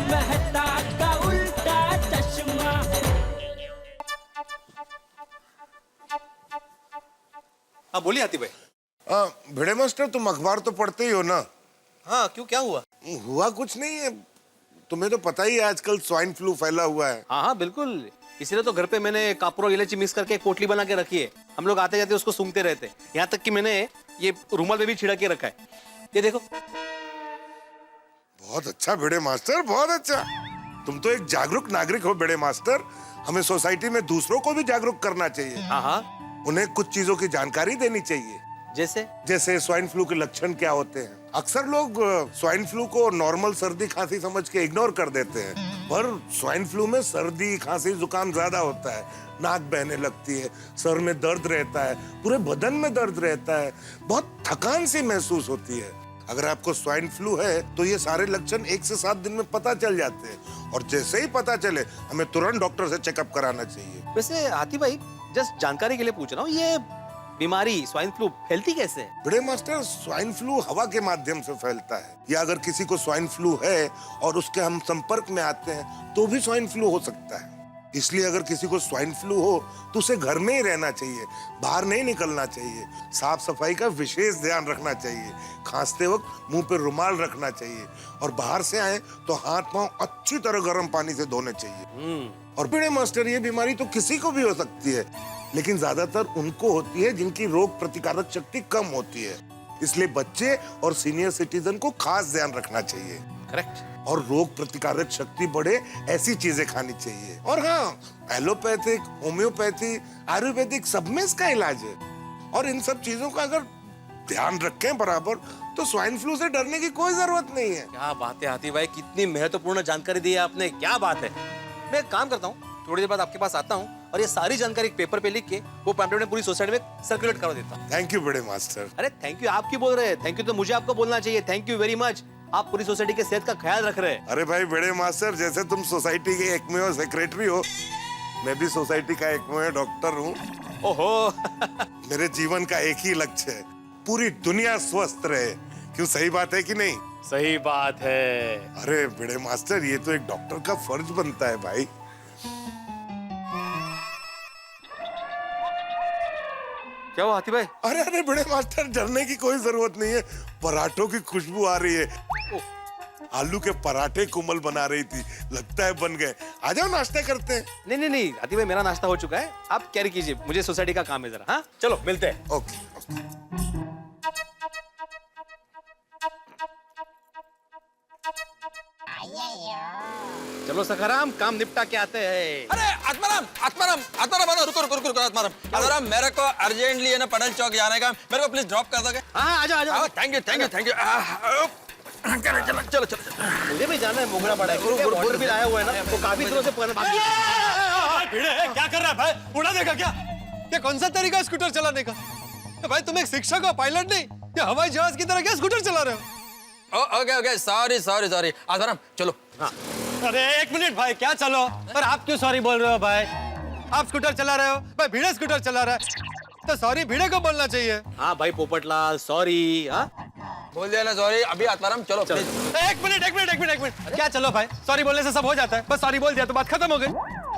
मेहता का उल्टा चश्मा। हाँ बोलिए आती भाई। भिड़े मास्टर, तुम अखबार तो पढ़ते ही हो ना? हाँ क्यों, क्या हुआ? हुआ कुछ नहीं है, तुम्हें तो पता ही है आजकल स्वाइन फ्लू फैला हुआ है। हाँ हाँ बिल्कुल, इसीलिए तो घर पे मैंने कापूर और इलायची मिक्स करके एक पोटली बना के रखी है। हम लोग आते जाते उसको सूंघते रहते हैं, यहाँ तक कि मैंने ये रूमाल पे भी छिड़क के रखा है। ये देखो। बहुत अच्छा भिड़े मास्टर, बहुत अच्छा। तुम तो एक जागरूक नागरिक हो भिड़े मास्टर। हमें सोसाइटी में दूसरों को भी जागरूक करना चाहिए। हाँ हाँ। उन्हें कुछ चीजों की जानकारी देनी चाहिए। जैसे स्वाइन फ्लू के लक्षण क्या होते हैं। अक्सर लोग स्वाइन फ्लू को नॉर्मल सर्दी खांसी समझ के इग्नोर कर देते हैं, पर स्वाइन फ्लू में सर्दी खांसी जुकाम ज्यादा होता है, नाक बहने लगती है, सर में दर्द रहता है, पूरे बदन में दर्द रहता है, बहुत थकान सी महसूस होती है। अगर आपको स्वाइन फ्लू है तो ये सारे लक्षण 1 से 7 दिन में पता चल जाते हैं, और जैसे ही पता चले हमें तुरंत डॉक्टर से चेकअप कराना चाहिए। वैसे हाथी भाई, जस्ट जानकारी के लिए पूछ रहा हूँ, ये बीमारी स्वाइन फ्लू फैलती कैसे है? भिड़े मास्टर, स्वाइन फ्लू हवा के माध्यम से फैलता है, या अगर किसी को स्वाइन फ्लू है और उसके हम संपर्क में आते हैं तो भी स्वाइन फ्लू हो सकता है। इसलिए अगर किसी को स्वाइन फ्लू हो तो उसे घर में ही रहना चाहिए, बाहर नहीं निकलना चाहिए। साफ सफाई का विशेष ध्यान रखना चाहिए, खांसते वक्त मुंह पे रुमाल रखना चाहिए, और बाहर से आए तो हाथ पांव अच्छी तरह गर्म पानी से धोने चाहिए। और भिड़े मास्टर, ये बीमारी तो किसी को भी हो सकती है, लेकिन ज्यादातर उनको होती है जिनकी रोग प्रतिकारक शक्ति कम होती है। इसलिए बच्चे और सीनियर सिटीजन को खास ध्यान रखना चाहिए। करेक्ट। और रोग प्रतिकारक शक्ति बढ़े ऐसी चीजें खानी चाहिए। और हाँ, एलोपैथिक, होम्योपैथी, आयुर्वेदिक सब में इसका इलाज है, और इन सब चीजों का अगर ध्यान रखें बराबर तो स्वाइन फ्लू से डरने की कोई जरूरत नहीं है। क्या बात है हाथी भाई, कितनी महत्वपूर्ण जानकारी दी है आपने, क्या बात है। मैं एक काम करता हूँ, थोड़ी देर बाद आपके पास आता हूँ और ये सारी जानकारी एक पेपर पे लिख के वो पैम्पलेट में पूरी सोसाइटी में सर्कुलेट करा देता हूँ। Thank you Bhide master. अरे थैंक यू आप क्यों बोल रहे हैं? थैंक यू तो मुझे आपको बोलना चाहिए। थैंक यू वेरी मच, आप पूरी सोसाइटी के सेहत का ख्याल रख रहे हैं। अरे भाई भिड़े मास्टर, जैसे तुम सोसाइटी के एकमेव सेक्रेटरी हो, मैं भी सोसाइटी का एकमेव डॉक्टर हूँ। ओहो। मेरे जीवन का एक ही लक्ष्य है, पूरी दुनिया स्वस्थ रहे। क्यों, सही बात है कि नहीं? सही बात है। अरे भिड़े मास्टर, ये तो एक डॉक्टर का फर्ज बनता है भाई। क्या हुआ हाथी भाई? अरे अरे भिड़े मास्टर, डरने की कोई जरूरत नहीं है, पराठों की खुशबू आ रही है। आलू के पराठे कोमल बना रही थी, लगता है बन गए। आ जाओ नाश्ता करते हैं। नहीं नहीं नहीं हाथी भाई, मेरा नाश्ता हो चुका है, आप कैरी कीजिए, मुझे सोसाइटी का काम है जरा। हाँ चलो मिलते हैं। ओके। चलो सखाराम, काम निपटा के आते हैं। अरे आत्माराम, आत्माराम, आत्माराम, रुको रुको रुको रुको आत्माराम। आत्माराम, मेरे को अर्जेंटली है ना पटेल चौक जाने का, मेरे को प्लीज ड्रॉप कर दोगे? हाँ आ जाओ आ जाओ। Thank you thank you thank you. चलो चलो चलो चलो। मुझे भी जाना है, मोगरा पड़ा है, ऑर्डर भी आया हुआ है ना, तो काफी दिनों से भिड़े क्या कर रहा है भाई? उड़ा देगा क्या? ये कौन सा तरीका स्कूटर चलाने का? भाई तुम एक शिक्षक हो, पायलट नहीं, ये हवाई जहाज की तरह क्या स्कूटर चला रहे हो? Okay okay, sorry sorry sorry. Atmaram चलो। हाँ। अरे एक मिनट भाई, क्या चलो? पर आप क्यों सॉरी बोल रहे हो भाई? आप स्कूटर चला रहे हो, भाई भिड़े स्कूटर चला रहा है, तो सॉरी भिड़े को बोलना चाहिए। हाँ भाई पोपटलाल, सॉरी। हाँ बोल दिया ना सॉरी। अभी आत्माराम चलो प्लीज। एक मिनट एक मिनट एक मिनट एक मिनट, क्या चलो भाई? सॉरी बोलने से सब हो जाता है, बस सॉरी बोल दिया तो बात खत्म हो गई।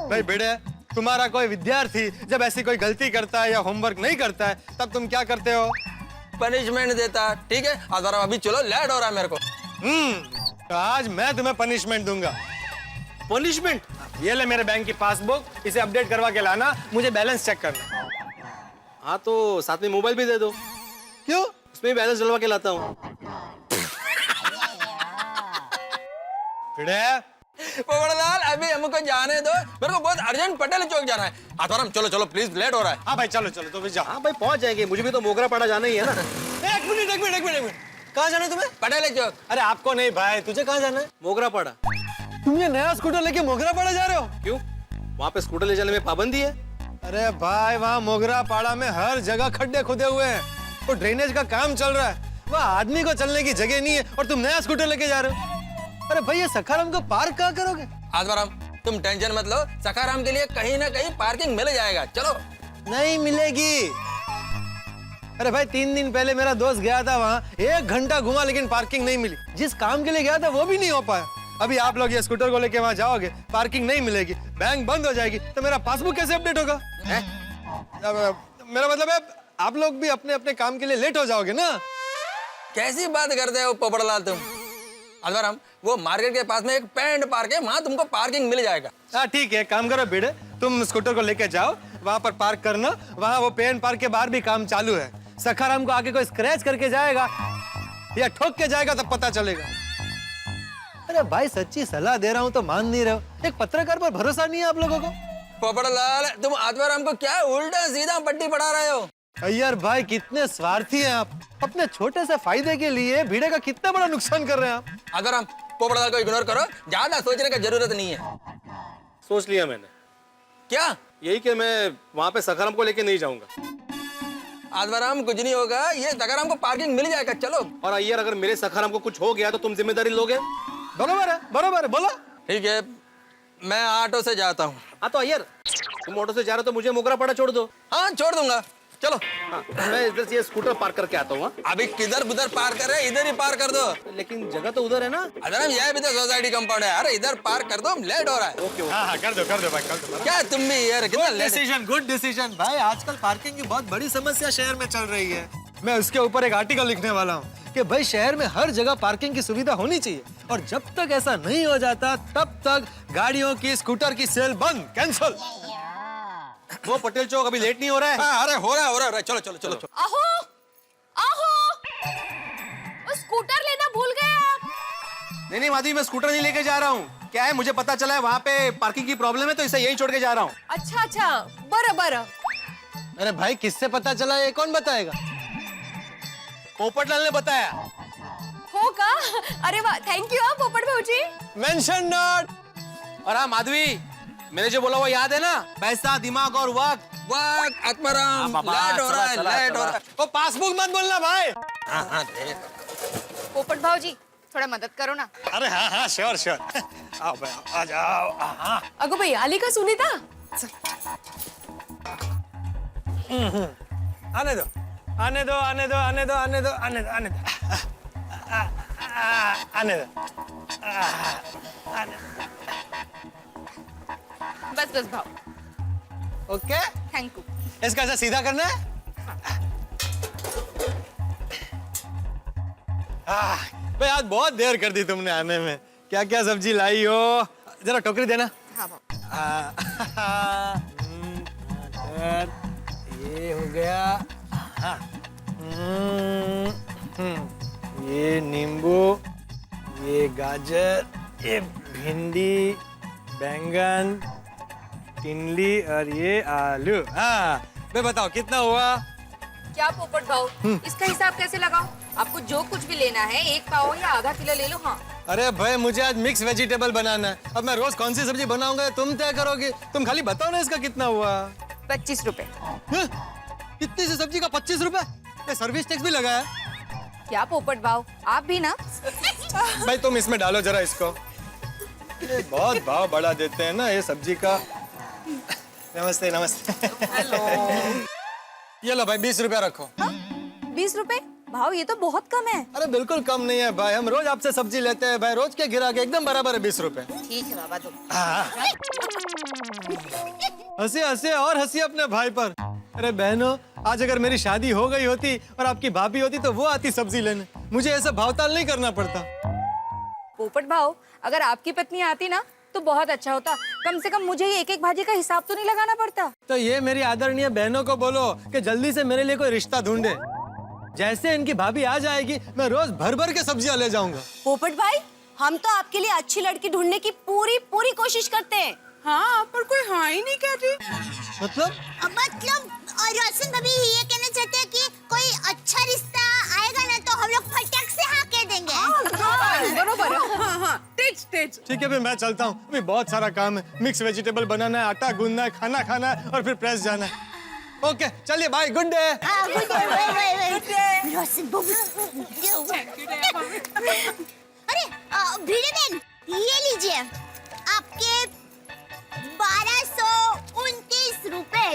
भाई भिड़े, तुम्हारा कोई विद्यार्थी जब ऐसी कोई गलती करता है या होमवर्क नहीं करता है, तब तुम क्या करते हो? पनिशमेंट देता। ठीक है आत्माराम, अभी चलो, लेट हो रहा है मेरे को। तो आज मैं तुम्हें पनिशमेंट दूंगा। पनिशमेंट? ये ले मेरे बैंक की पासबुक, इसे अपडेट करवा के लाना, मुझे बैलेंस चेक करना। हाँ तो साथ में मोबाइल भी दे दो। क्यों? उसमें बैलेंस डलवा के लाता हूँ। पोपटलाल, अभी हमको जाने दो, मेरे को बहुत अर्जेंट पटेल चौक जाना है। आत्माराम चलो चलो प्लीज, लेट हो रहा है। हाँ भाई चलो चलो, तो भी जाओ। हाँ भाई पहुंच जाएंगे, मुझे भी तो मोगरा पड़ा जाना ही है ना। एक मिनट एक मिनट एक मिनट एक मिनट, कहाँ जाना है तुम्हें? पटेल चौक। अरे आपको नहीं भाई, तुझे कहाँ जाना है? मोगरा पड़ा। तुम ये नया स्कूटर लेके मोगरा पाड़ा जा रहे हो? क्यों, वहाँ पे स्कूटर ले जाने में पाबंदी है? अरे भाई, वहाँ मोगरा पाड़ा में हर जगह खड्डे खुदे हुए हैं, वो ड्रेनेज का काम चल रहा है, वहाँ आदमी को चलने की जगह नहीं है, और तुम नया स्कूटर लेके जा रहे हो। अरे भाई, ये सखाराम को पार्क कहाँ करोगे? आत्माराम तुम टेंशन मत लो, सखाराम के लिए कहीं ना कहीं पार्किंग मिल जाएगा। चलो। नहीं मिलेगी। अरे भाई 3 दिन पहले मेरा दोस्त गया था वहाँ, 1 घंटा घुमा लेकिन पार्किंग नहीं मिली। जिस काम के लिए गया था वो भी नहीं हो पाया। अभी आप लोग ये स्कूटर को लेके वहां जाओगे, पार्किंग नहीं मिलेगी, बैंक बंद हो जाएगी, तो मेरा पासबुक कैसे अपडेट होगा? मेरा मतलब है आप लोग भी अपने अपने काम के लिए लेट हो जाओगे ना। कैसी बात करते हो पोपटलाल तुम? आत्माराम, वो मार्केट के पास में एक पैंट पार्क है, वहां तुमको पार्किंग मिल जाएगा। हाँ ठीक है, काम करो भिड़े, तुम स्कूटर को लेके जाओ, वहां पर पार्क करना, वहां वो पेन पार्क के बाहर भी काम चालू है। सखाराम को आके कोई स्क्रैच करके जाएगा या ठोक के जाएगा तब पता चलेगा। अरे भाई सच्ची सलाह दे रहा हूँ तो मान नहीं रहे हो। एक पत्रकार पर भरोसा नहीं है आप लोगों को। पोपटलाल, तुम आत्माराम को क्या उल्टा सीधा पट्टी पढ़ा रहे हो? अय्यर भाई कितने स्वार्थी हैं आप, अपने छोटे से फायदे के लिए भीड़े का कितना बड़ा नुकसान कर रहे हैं आप। आत्माराम, पोपटलाल को इग्नोर करो, ज्यादा सोचने की जरूरत नहीं है। सोच लिया मैंने। क्या? यही कि मैं वहां पे सखाराम को लेके नहीं जाऊंगा। आत्माराम, कुछ नहीं होगा, ये सखाराम को पार्किंग मिल जाएगा, चलो। और अय्यर, अगर मेरे सखाराम को कुछ हो गया तो तुम जिम्मेदारी लोगे? बरोबर है, बोलो। ठीक है, मैं ऑटो से जाता हूँ। हाँ तो अय्यर, तुम ऑटो से जा रहे हो तो मुझे मोगरा पाड़ा छोड़ दो। हाँ, छोड़ दूंगा, चलो। हाँ, मैं इधर से ये स्कूटर पार्क करके आता हूँ। अभी किधर उधर पार कर रहे, इधर ही पार कर दो। लेकिन जगह तो उधर है ना। आत्माराम, यह भी तो सोसाइटी कंपाउंड है, अरे इधर पार कर दो, लेट हो रहा है। Okay okay. हाँ कर दो भाई, कर दो। क्या तुम भी यार, कितना लेट? गुड डिसीजन भाई। आजकल पार्किंग की बहुत बड़ी समस्या शहर में चल रही है। मैं उसके ऊपर एक आर्टिकल लिखने वाला हूँ कि भाई शहर में हर जगह पार्किंग की सुविधा होनी चाहिए, और जब तक ऐसा नहीं हो जाता तब तक गाड़ियों की, स्कूटर की सेल बंद, कैंसल। वो पटेल चौक अभी लेट नहीं हो रहा है? हाँ, अरे हो रहा है, चलो। आहो वो स्कूटर लेना भूल गए आप। नहीं माधवी, मैं स्कूटर नहीं लेके जा रहा हूँ। क्या है, मुझे पता चला है वहाँ पे पार्किंग की प्रॉब्लम है, तो इसे यही छोड़ के जा रहा हूँ। अच्छा, बराबर। अरे भाई किससे पता चला, ये कौन बताएगा? पोपटलाल ने बताया। होगा? अरे वाह, थैंक यू पोपट भाऊजी। Mention not. और हाँ माधवी, मैंने जो बोला वो याद है ना? पैसा, दिमाग और वक्त। आत्माराम, बाबा, लेट हो रहा है, लेट हो रहा है। वो पासबुक मत बोलना भाई। हाँ, देख। पोपट भाऊजी थोड़ा मदद करो ना। अरे हाँ श्योर आओ भाई, आ जाओ। हाँ अगो भाई, आली का सुनी था। आने दो। बस भाव। Okay, thank you. इसका ऐसा सीधा करना है। भाई आज बहुत देर कर दी तुमने आने में। क्या क्या सब्जी लाई हो? जरा टोकरी देना। हाँ भाव। ये हो गया। हाँ। ये नींबू, ये गाजर, ये भिंडी, बैंगन, टिंडली और ये आलू। हाँ, मैं बताओ कितना हुआ? क्या पोपट भाव, इसका हिसाब कैसे लगाओ? आपको जो कुछ भी लेना है, 1 पाव या आधा किलो ले लो। हाँ। अरे भाई, मुझे आज मिक्स वेजिटेबल बनाना है। अब मैं रोज कौन सी सब्जी बनाऊंगा तुम तय करोगे। तुम खाली बताओ ना इसका कितना हुआ। 25 रुपए। इतनी सी सब्जी का 25 रुपए? ये सर्विस टैक्स भी लगा है। क्या पोपट भाव, आप भी ना। भाई तुम इसमें डालो जरा इसको। ये बहुत भाव बढ़ा देते हैं ना ये सब्जी का। नमस्ते। हेलो। ये लो भाई, 20 रुपया रखो। 20 रुपए भाव, ये तो बहुत कम है। अरे बिल्कुल कम नहीं है भाई, हम रोज आपसे सब्जी लेते हैं भाई, रोज के गिरा के एकदम बराबर है 20 रुपए। ठीक है बाबा, तुम हंसे और हंसी अपने भाई पर। अरे बहनों, आज अगर मेरी शादी हो गई होती और आपकी भाभी होती तो वो आती सब्जी लेने, मुझे ऐसा भावताल नहीं करना पड़ता। पोपट भाव, अगर आपकी पत्नी आती ना तो बहुत अच्छा होता। कम से कम मुझे ये एक भाजी का हिसाब तो नहीं लगाना पड़ता। तो ये मेरी आदरणीय बहनों को बोलो कि जल्दी से मेरे लिए कोई रिश्ता ढूंढे। जैसे इनकी भाभी आ जाएगी, मैं रोज भर भर के सब्जियां ले जाऊंगा। पोपट भाई, हम तो आपके लिए अच्छी लड़की ढूंढने की पूरी कोशिश करते हैं। हाँ, पर कोई हाँ ही नहीं कहती। मतलब और रोशन भाभी ये कहना चाहते हैं कि कोई अच्छा रिश्ता आएगा ना तो हम लोग फटक से हाँ कह देंगे। बरोबर। हाँ, तेज। ठीक है, फिर मैं चलता हूँ, अभी बहुत सारा काम है। मिक्स वेजिटेबल बनाना है, आटा गूंदना है, खाना खाना है और फिर प्रेस जाना है। ओके, चलिए बाय, गुड डे। रोशन बाबू। अरे भिड़े बहन, ये लीजिए आपके 1229 रुपए।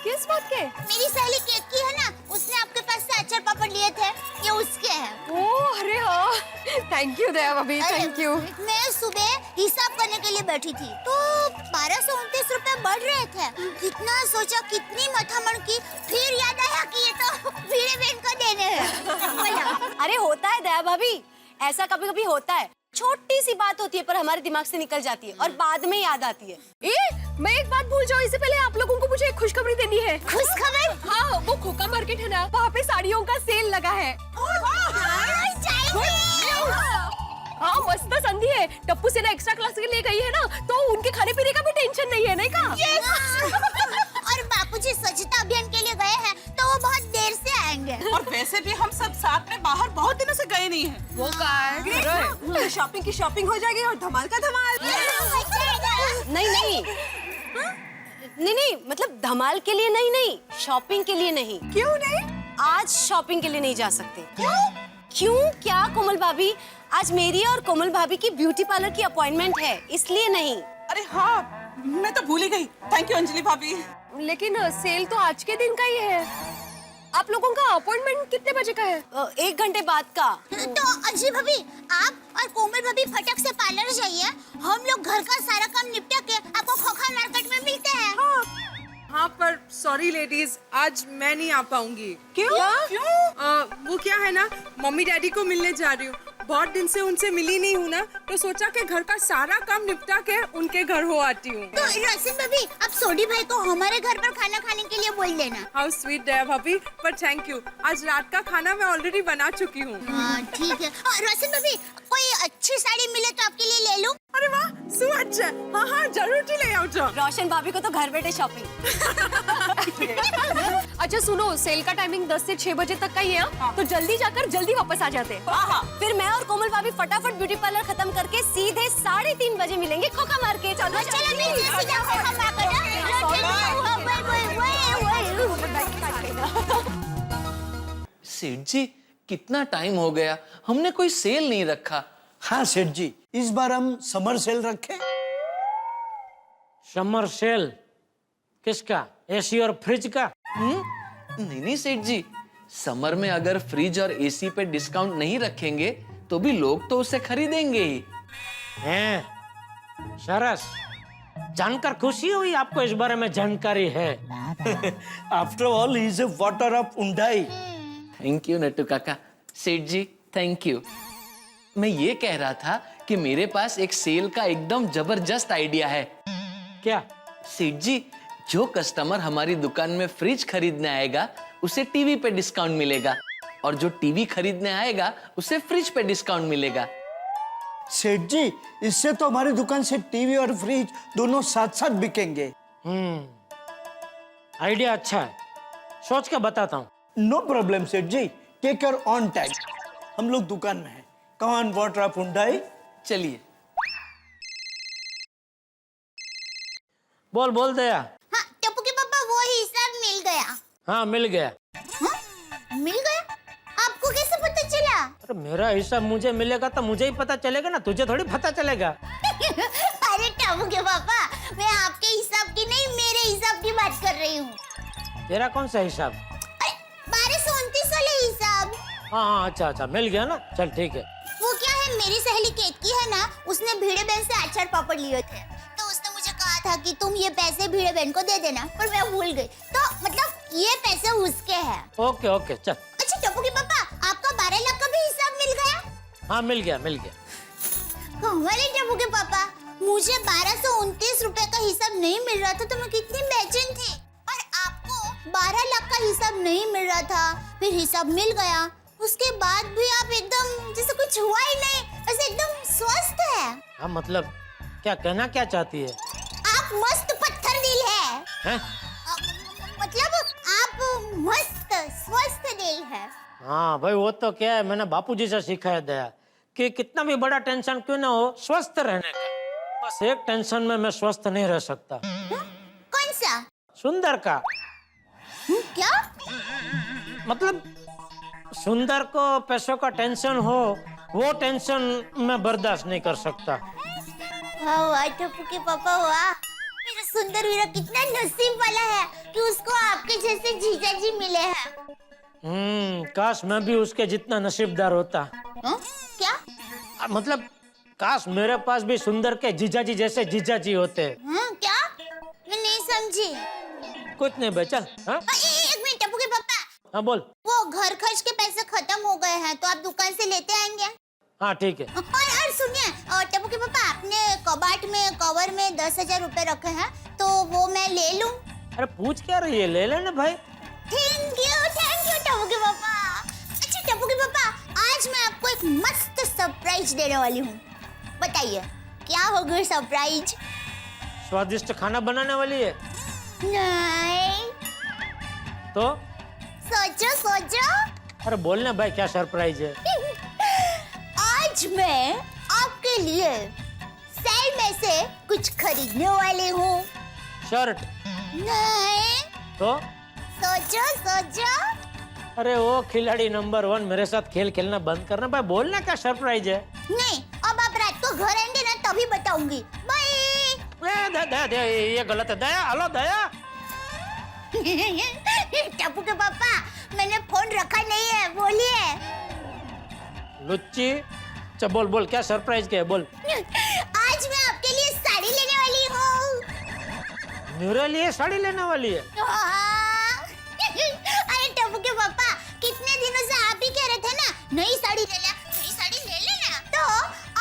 किस बात के? मेरी सहेली केक की है ना, उसने आपके पास से अचार पापड़ लिए थे, ये उसके हैं। ओह, अरे हाँ, थैंक यू दया भाभी, अरे, थैंक यू। मैं सुबह हिसाब करने के लिए बैठी थी तो 1229 रुपए बढ़ रहे थे। कितना सोचा, कितनी मथामण की, फिर याद आया कि ये तो भिड़े बहन को देने हैं। बोला, अरे होता है दया भाभी, ऐसा कभी कभी होता है। छोटी सी बात होती है पर हमारे दिमाग से निकल जाती है और बाद में याद आती है। मैं एक बात भूल जाऊँ, इससे पहले आप लोगों को मुझे एक खुशखबरी देनी है। खुशखबर? हाँ, वो खोखा मार्केट है ना, वहाँ पे साड़ियों का सेल लगा है। हाँ, मस्त संधि है। टप्पू से ना एक्स्ट्रा क्लास के लिए गई है ना, तो उनके खाने पीने का भी टेंशन नहीं है, नहीं का? और बापूजी स्वच्छता अभियान के लिए गए हैं तो वो बहुत देर से आएंगे। और वैसे भी हम सब साथ में बाहर बहुत दिनों से गए नहीं हैं। वो का शॉपिंग की शॉपिंग हो जाएगी और धमाल का धमाल। नहीं नहीं नहीं, मतलब धमाल के लिए नहीं, शॉपिंग के लिए नहीं। क्यों नहीं? आज शॉपिंग के लिए नहीं जा सकते। क्यों क्या कोमल भाभी, आज मेरी और कोमल भाभी की ब्यूटी पार्लर की अपॉइंटमेंट है, इसलिए नहीं। अरे हाँ, मैं तो भूल ही गई। थैंक यू अंजलि भाभी। लेकिन सेल तो आज के दिन का ही है। आप लोगों का अपॉइंटमेंट कितने बजे का है? 1 घंटे बाद का। तो अंजलि भाभी, आप और कोमल भाभी फटक से पार्लर जाइए। हम लोग घर का सारा काम निपटा के आपको खोखा मार्केट में मिलते हैं। हाँ, पर सॉरी लेडीज, आज मैं नहीं आ पाऊंगी। क्यों? वो क्या है ना, मम्मी डैडी को मिलने जा रही हूँ। बहुत दिन से उनसे मिली नहीं हूँ ना, तो सोचा कि घर का सारा काम निपटा के उनके घर हो आती हूँ। तो रोशन भाभी, आप सोडी भाई को हमारे घर पर खाना खाने के लिए बोल देना। हाउ स्वीट दया भाभी, पर थैंक यू। आज रात का खाना मैं ऑलरेडी बना चुकी हूँ। हाँ ठीक है। रोशन भाभी, कोई अच्छी साड़ी मिले तो आपके लिए ले लूं? अरे वाह, सो अच्छा। हाँ हाँ, जरूर ले आओ। रोशन भाभी को तो घर बैठे शॉपिंग। अच्छा सुनो, सेल का टाइमिंग 10 से 6 बजे तक का ही है, तो जल्दी जाकर जल्दी वापस आ जाते हैं। फिर मैं और कोमल भाभी फटाफट ब्यूटी पार्लर खत्म करके सीधे 3:30 बजे मिलेंगे खोखा मार्केट। चलो सीधा खोखा मार्केट। सेठ जी, कितना टाइम हो गया, हमने कोई सेल नहीं रखा। हाँ सेठ जी, इस बार हम समर सेल रखें। समर सेल किसका? एसी और फ्रिज का? नहीं सेठ जी, समर में अगर फ्रिज और एसी पे डिस्काउंट नहीं रखेंगे तो भी लोग तो उसे खरीदेंगे ही। हैं? सरस, जानकर खुशी हुई आपको इस बारे में जानकारी है। After all he is a water of उंडाई। Thank you Nattu Kaka. Seth ji thank you. मैं ये कह रहा था कि मेरे पास एक सेल का एकदम जबरदस्त आइडिया है। क्या? सेठ जी, जो कस्टमर हमारी दुकान में फ्रिज खरीदने आएगा उसे टीवी पे डिस्काउंट मिलेगा, और जो टीवी खरीदने आएगा उसे फ्रिज पे डिस्काउंट मिलेगा। सेठ जी, इससे तो हमारी दुकान से टीवी और फ्रिज दोनों साथ साथ बिकेंगे। आइडिया अच्छा है, सोच के बताता हूँ। No problem Seth ji, take your own time. हम लोग दुकान में हैं। कम ऑन वाटर ऑफ उंडाई। चलिए। बोल दया। हाँ टप्पू के पापा, वो हिसाब मिल गया। हाँ मिल गया। हाँ? मिल गया? आपको कैसे पता चला? अरे मेरा हिसाब मुझे मिलेगा तो मुझे ही पता चलेगा ना, तुझे थोड़ी पता चलेगा। अरे टप्पू के पापा, मैं आपके हिसाब की नहीं, मेरे हिसाब की बात कर रही हूँ। तेरा कौन सा हिसाब? 1229 वाले हिसाब। हाँ अच्छा, मिल गया ना, चल ठीक है। वो क्या है, मेरी सहेली केतकी है ना, उसने भीड़े बहन से अचार पापड़ लिए थे, तो उसने मुझे कहा था कि तुम ये पैसे भीड़े बहन को दे देना, पर मैं भूल गई। तो मतलब ये पैसे उसके हैं। ओके चल। अच्छा टप्पू के पापा, आपका 12 लाख का भी हिसाब मिल गया? हाँ मिल गया। कमाल है टप्पू के पापा, मुझे 1229 रुपए का हिसाब नहीं मिल रहा था तो मैं कितनी बेचैन थी, और आपको 12 लाख का हिसाब नहीं मिल रहा था, फिर हिसाब मिल गया, उसके बाद भी आप एकदम जैसे कुछ हुआ ही नहीं, ऐसे एकदम स्वस्थ है। हाँ मतलब क्या कहना क्या चाहती है? आप मस्त पत्थर दिल है। हैं? मतलब आप मस्त स्वस्थ दिल है। हाँ भाई, वो तो क्या है, मैंने बापूजी से सीखा है दया कि कितना भी बड़ा टेंशन क्यों ना हो, स्वस्थ रहने का। बस एक टेंशन में मैं स्वस्थ नहीं रह सकता। कौन सा? सुंदर का। क्या? मतलब सुंदर को पैसों का टेंशन हो, वो टेंशन मैं बर्दाश्त नहीं कर सकता। वाह टप्पू के पापा, वाह, मेरा सुंदर वीरा कितना नसीब वाला है कि उसको आपके जैसे जीजा जी मिले हैं। काश मैं भी उसके जितना नसीबदार होता। क्या? मतलब काश मेरे पास भी सुंदर के जीजाजी जैसे जीजाजी होते। क्या? मैं नहीं समझी। कुछ नहीं बे, चल। हाँ एक मिनट टप्पू के पापा। हाँ बोल। वो घर खर्च के पैसे खत्म हो गए हैं तो आप दुकान से लेते आएंगे? हाँ ठीक है। और सुनिए टप्पू के पापा, आपने कबाट में कवर में 10,000 रुपए रखे हैं तो वो मैं ले लूं? अरे पूछ क्या रही है, ले लेना भाई। थैंक यू टप्पू के पापा। अच्छा टप्पू के पापा, आज मैं आपको एक मस्त सरप्राइज देने वाली हूँ। बताइए क्या होगा सरप्राइज? स्वादिष्ट खाना बनाने वाली है? नहीं। तो सोचो सोचो। अरे बोलना भाई, क्या सरप्राइज है? आज मैं आपके लिए सेल में से कुछ खरीदने वाली हूँ। शर्ट? नहीं। तो सोचो सोचो। अरे वो खिलाड़ी नंबर 1, मेरे साथ खेल खेलना बंद करना भाई, बोलना क्या सरप्राइज है? नहीं, अब आप रात को घर आएंगे ना तभी बताऊंगी। बाय। दया, ये गलत है। दया, हेलो दया। टप्पू के पापा, मैंने फोन रखा नहीं है, बोलिए। लुच्ची, चल बोल बोल, क्या सरप्राइज क्या है, बोल। आज मैं आपके लिए साड़ी लेने वाली हूँ। मेरे लिए साड़ी लेने वाली है? अरे टप्पू के पापा, कितने दिनों से आप ही कह रहे थे ना नई साड़ी ले ले, नई साड़ी ले लेना। तो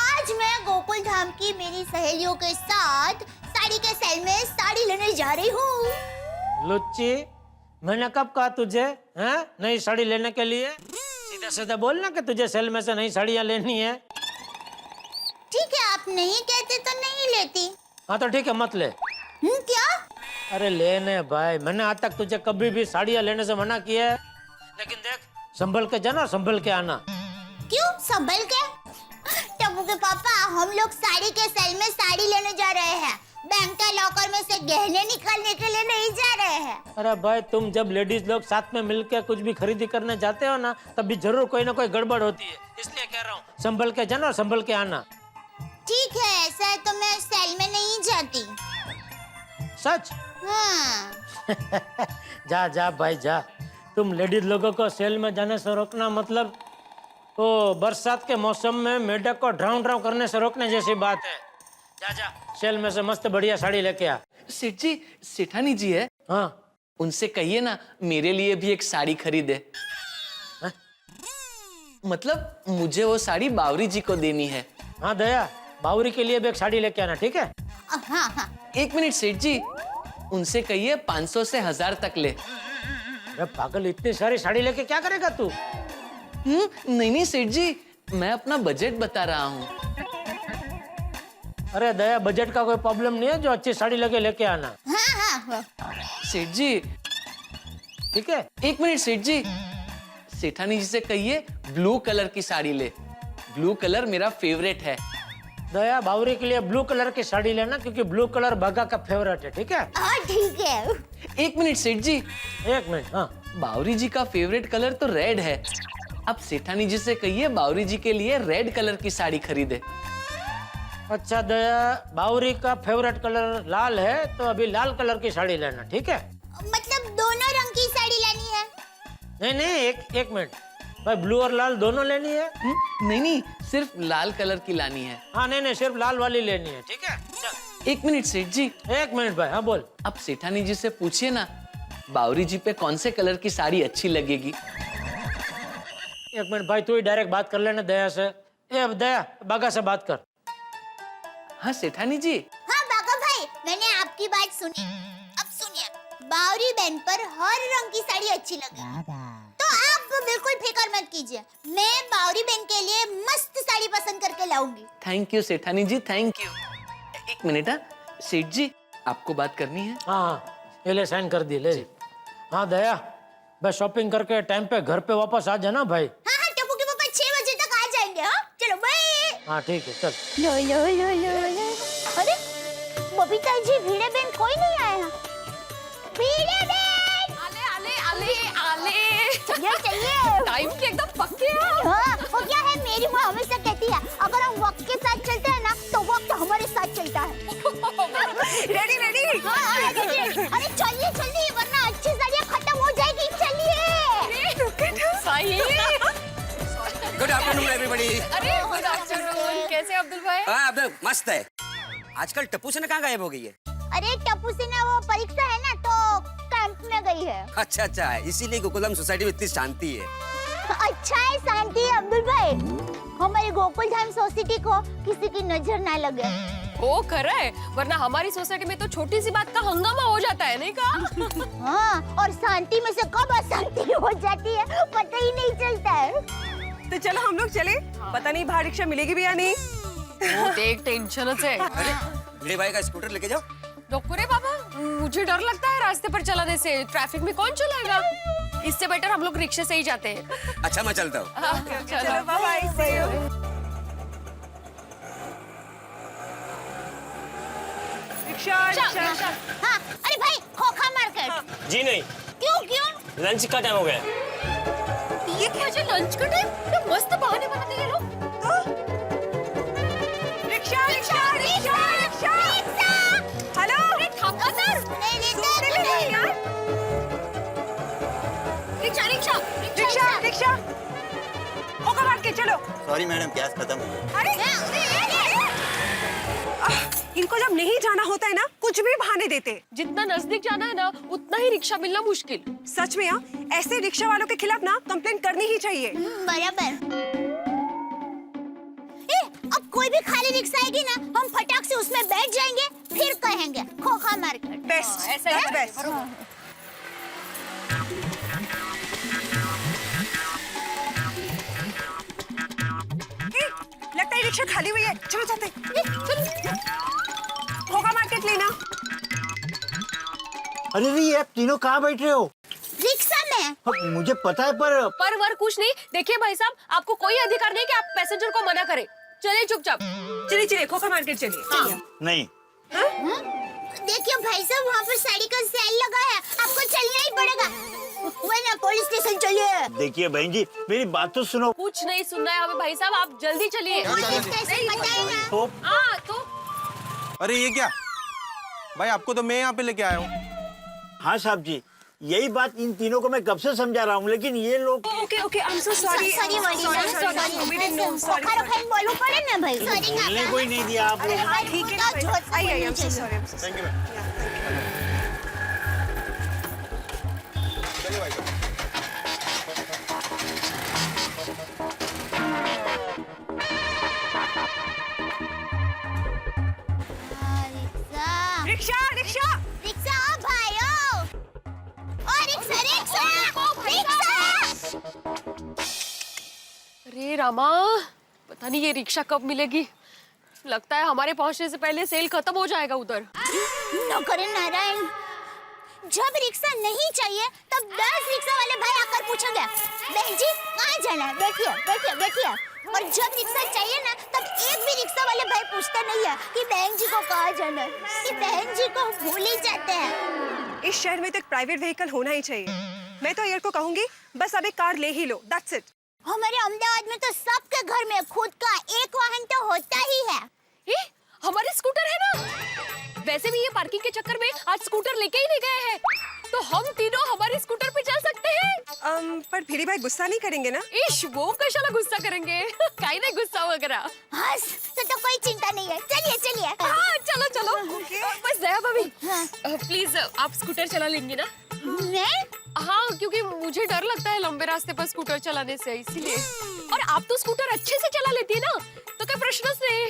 आज मैं गोकुल धाम की मेरी सहेलियों के साथ साड़ी के सेल में साड़ी लेने जा रही हूँ। लुच्ची, मैंने कब कहा तुझे हैं नई साड़ी लेने के लिए? सीधा सीधा बोलना कि तुझे सेल में से नई साड़ियाँ लेनी है। ठीक है, आप नहीं कहते तो नहीं लेती। हाँ तो ठीक है, मत ले। क्या? अरे लेने भाई, मैंने आज तक तुझे कभी भी साड़ियाँ लेने से मना किया है? लेकिन देख, संभल के जाना, संभल के आना। क्यों संभल के? टप्पू के पापा, हम लोग साड़ी के सेल में साड़ी लेने जा रहे हैं, बैंक के लॉकर में से गहने निकालने के लिए नहीं जा रहे हैं। अरे भाई, तुम जब लेडीज लोग साथ में मिलकर कुछ भी खरीदी करने जाते हो ना, तब भी जरूर कोई ना कोई गड़बड़ होती है, इसलिए कह रहा हूँ संभल के जाना और संभल के आना। ठीक है, ऐसा है तो मैं सेल में नहीं जाती। सच? हाँ। जा जा भाई जा। तुम लेडीज लोगों को सेल में जाने से रोकना मतलब वो बरसात के मौसम में मेढक को ड्राउ करने से रोकने जैसी बात है। जा जा, सेल में से मस्त बढ़िया साड़ी लेके आ। सेठ जी, सेठानी जी है? हाँ, उनसे कहिए ना मेरे लिए भी एक साड़ी खरीदे। मतलब मुझे वो साड़ी बावरी जी को देनी है। हाँ दया, बावरी के लिए भी एक साड़ी लेके आना, ठीक है? हाँ हाँ। एक मिनट सेठ जी, उनसे कहिए 500 से 1000 तक ले। अरे पागल, इतनी सारी साड़ी लेके क्या करेगा तू? नहीं सेठ जी, मैं अपना बजट बता रहा हूँ। अरे दया, बजट का कोई प्रॉब्लम नहीं है, जो अच्छी साड़ी लेके आना। हाँ हाँ। सेठ जी, ठीक है? एक मिनट सेठ जी, सेठानी जी से कहिए ब्लू कलर की साड़ी ले। ब्लू कलर मेरा फेवरेट है। दया, बावरी के लिए ब्लू कलर की साड़ी लेना, क्योंकि ब्लू कलर भागा का फेवरेट है, ठीक है? हाँ ठीक है। एक मिनट सेठ जी, एक मिनट। हाँ, बावरी जी का फेवरेट कलर तो रेड है। अब सेठानी जी से कहिए बावरी जी के लिए रेड कलर की साड़ी खरीदे। अच्छा दया, बावरी का फेवरेट कलर लाल है, तो अभी लाल कलर की साड़ी लेना, ठीक है? मतलब दोनों रंग की साड़ी लेनी है? नहीं, एक मिनट भाई, ब्लू और लाल दोनों लेनी है? नहीं, सिर्फ लाल कलर की लानी है। हाँ नहीं, सिर्फ लाल वाली लेनी है, ठीक है? चल। एक मिनट सेठ जी। एक मिनट भाई, हाँ बोल। अब सेठानी जी से पूछिए ना बावरी जी पे कौन से कलर की साड़ी अच्छी लगेगी। एक मिनट भाई, तू ही डायरेक्ट बात कर लेना दया से। दया, बागा से बात कर। हाँ सेठानी जी। हाँ बागा भाई, मैंने आपकी बात सुनी। अब सुनिए, बावरी बहन पर हर रंग की साड़ी अच्छी लगे, तो आप बिल्कुल फिक्र मत कीजिए, मैं बावरी बहन के लिए मस्त साड़ी पसंद करके लाऊंगी। थैंक यू सेठानी जी, थैंक यू। एक मिनट, सेठ जी आपको बात करनी है। हाँ, ये ले साइन कर दी, ले। हाँ दया, भाई शॉपिंग करके टाइम पे घर पे वापस आ जाना भाई। हाँ हाँ, टप्पू के पापा 6 बजे तक आ जाएंगे। हाँ चलो बाय। हाँ ठीक है, चल। लो। अरे बबीता जी, भीड़े बहन कोई नहीं आया। भीड़े बहन आले चलिए। टाइम के एकदम पक्के हैं। हाँ, वो क्या है, मेरी माँ हमेशा कहती है अगर हम वक्त के साथ चलते हैं ना तो वक्त हमारे साथ चलता है। रेडी। हाँ, अरे चलिए जल्दी, वरना अच्छी साड़ियाँ खत्म हो जाएगी। चलिए। सही। Good afternoon everybody. अरे गुड आफ्टरनून। हाँ अब मस्त है। आजकल टप्पू सेना कहाँ गायब हो गई है? अरे टप्पू सेना वो परीक्षा है ना तो कैंप में गई है। अच्छा अच्छा, इसीलिए गोकुलधाम सोसाइटी में इतनी शांति है। अच्छा है शांति है अब्दुल भाई। हमारी गोकुलधाम सोसाइटी को किसी की नजर ना लगे। वो कर है, वरना हमारी सोसाइटी में तो छोटी सी बात का हंगामा हो जाता है, नहीं कहा? हाँ, और शांति में से कब अशांति हो जाती है पता ही नहीं चलता है। तो चलो हम लोग चले। पता नहीं बाहर रिक्शा मिलेगी भी या नहीं। देख टेंशन है। अरे भिड़े भाई का स्कूटर लेके जाओ। डॉक्टर बाबा, मुझे डर लगता है रास्ते पर चलाने से। ट्रैफिक में कौन चलाएगा? इससे बेटर हम लोग रिक्शे से ही जाते हैं। अच्छा मैं चलता हूँ। चलो बाय बाय, सी यू। रिक्शा। हाँ, अरे भाई खोखा मार्केट। जी नहीं, क्यों? लंच का टाइम हो गया। ये क्या जो लंच का टाइम? तो मस्त बहाने बनाते हैं लोग। रिक्शा। हेलो। अरे थापा सर। रिक्शा। खोखा मार्केट चलो। सॉरी मैडम, गैस खत्म हो गया। अरे इनको जब नहीं जाना होता है ना, कुछ भी बहाने देते। जितना नजदीक जाना है ना, उतना ही रिक्शा मिलना मुश्किल। सच में यार, ऐसे रिक्शा वालों के खिलाफ ना कंप्लेंट करनी ही चाहिए। बराबर। अब कोई भी खाली रिक्शा आएगी ना, हम फटाक से उसमें बैठ जाएंगे, फिर कहेंगे खोखा मार्केट। बेस्ट, ऐसा है बेस्ट। लगता है रिक्शा खाली हुई है, चलो चलते। खोखा मार्केट लेना। अरे ये आप तीनों कहाँ बैठ रहे हो? रिक्शा में। मुझे पता है पर वर कुछ नहीं। देखिए भाई साहब, आपको कोई अधिकार नहीं कि आप पैसेंजर को मना करें। चलिए चुपचाप। चलिए खोखा मार्केट चलिए। नहीं। देखिए भाई साहब, वहाँ पर साड़ी का सेल लगा है, आपको चलना ही पड़ेगा, वरना पुलिस स्टेशन चलिए। देखिए बहन जी, मेरी बात तो सुनो। कुछ नहीं सुनना है हमें भाई साहब, आप जल्दी चलिए। पुलिस स्टेशन बताए ना। हाँ तो अरे ये क्या भाई, आपको तो मैं यहाँ पे लेके आया हूँ। हाँ साहब जी, यही बात इन तीनों को मैं कब से समझा रहा हूँ, लेकिन ये लोग। Okay, I am so sorry. Sorry बोलना पड़े ना भाई। बोलने कोई नहीं दिया आप लोगों ने। ठीक है, I am so sorry. Thank you ma'am. चलिए भाई साहब। रिक्शा भाइयों। ओ रिक्शा। अरे रामा, पता नहीं ये रिक्शा कब मिलेगी। लगता है हमारे पहुंचने से पहले सेल खत्म हो जाएगा उधर। नौकर नारायण, जब रिक्शा नहीं चाहिए तब 10 रिक्शा वाले भाई आकर पूछेंगे, बहन जी कहाँ जाना है? बैठिए। और जब रिक्शा चाहिए ना, तब एक भी रिक्शा वाले भाई पूछते नहीं है कि बहन जी को कहाँ जाना है। कि बहन जी को भूल ही जाते हैं। इस शहर में तो एक प्राइवेट व्हीकल होना ही चाहिए। मैं तो एयर को कहूंगी, बस अब एक कार ले ही लो, दैट्स इट। हमारे अहमदाबाद में तो सबके घर में खुद का एक वाहन तो होता ही है। हमारे स्कूटर है ना। वैसे भी ये पार्किंग के चक्कर में आज स्कूटर लेके ही नहीं गए हैं, तो हम तीनों हमारे स्कूटर पे चल सकते हैं। पर भिड़ी भाई गुस्सा नहीं करेंगे ना? इश, वो कशाला गुस्सा करेंगे। काहे नहीं गुस्सा वगैरह। हाँ, तो कोई चिंता नहीं है। चलिए। हाँ चलो। बस दया भाभी, प्लीज आप स्कूटर चला लेंगी ना? मैं? हाँ, क्योंकि मुझे डर लगता है लंबे रास्ते पर स्कूटर चलाने से, इसीलिए। और आप तो स्कूटर अच्छे से चला लेती है ना, तो क्या प्रश्न नहीं।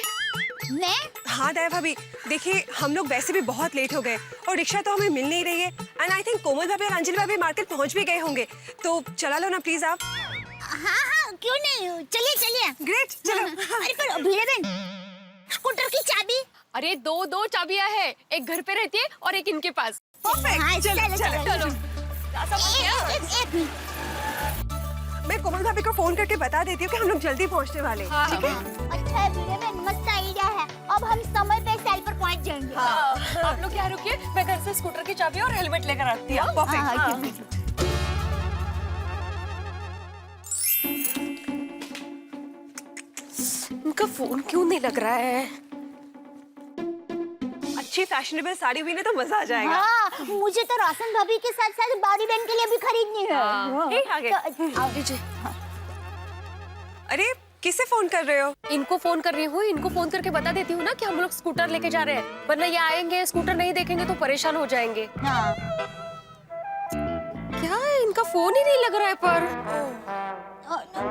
मैं? हाँ दया भाभी, देखिए हम लोग वैसे भी बहुत लेट हो गए और रिक्शा तो हमें मिल नहीं रही है। एंड आई थिंक कोमल भाभी और अंजलि भाभी मार्केट पहुंच भी गए होंगे, तो चला लो ना प्लीज आप। हाँ, क्यों नहीं, चलिए। ग्रेट, चलो। अरे पर भिड़े बहन, स्कूटर की चाबी? अरे दो चाबियां हैं, एक घर पे रहती है और एक इनके पास। परफेक्ट, हाँ, चलो। एक मिनट। मैं कोमल भाभी को फोन करके बता देती हूँ कि हम लोग जल्दी पहुँचने वाले हैं। ठीक है? अच्छा है भिड़े बहन, मस्त आइडिया है। अब हम समय पे सेल पर पहुंच जाएंगे। आप लोग क्या रुकिए, मैं घर से स्कूटर की चाबी और हेलमेट लेकर आती हूँ। परफेक्ट। उनका फोन क्यों नहीं लग रहा है? अच्छी फैशनेबल साड़ी हुई ना तो मजा आ जाएगा। हाँ, मुझे तो रोशन भाभी के साथ बारी बहन के लिए भी खरीदनी है। आ गए। आओ लीजिए। अरे किसे फोन कर रहे हो? इनको फोन कर रही हूँ, इनको फोन करके बता देती हूँ ना कि हम लोग स्कूटर लेके जा रहे हैं, वरना ये आएंगे स्कूटर नहीं देखेंगे तो परेशान हो जाएंगे। हाँ। क्या इनका फोन ही नहीं लग रहा है पर।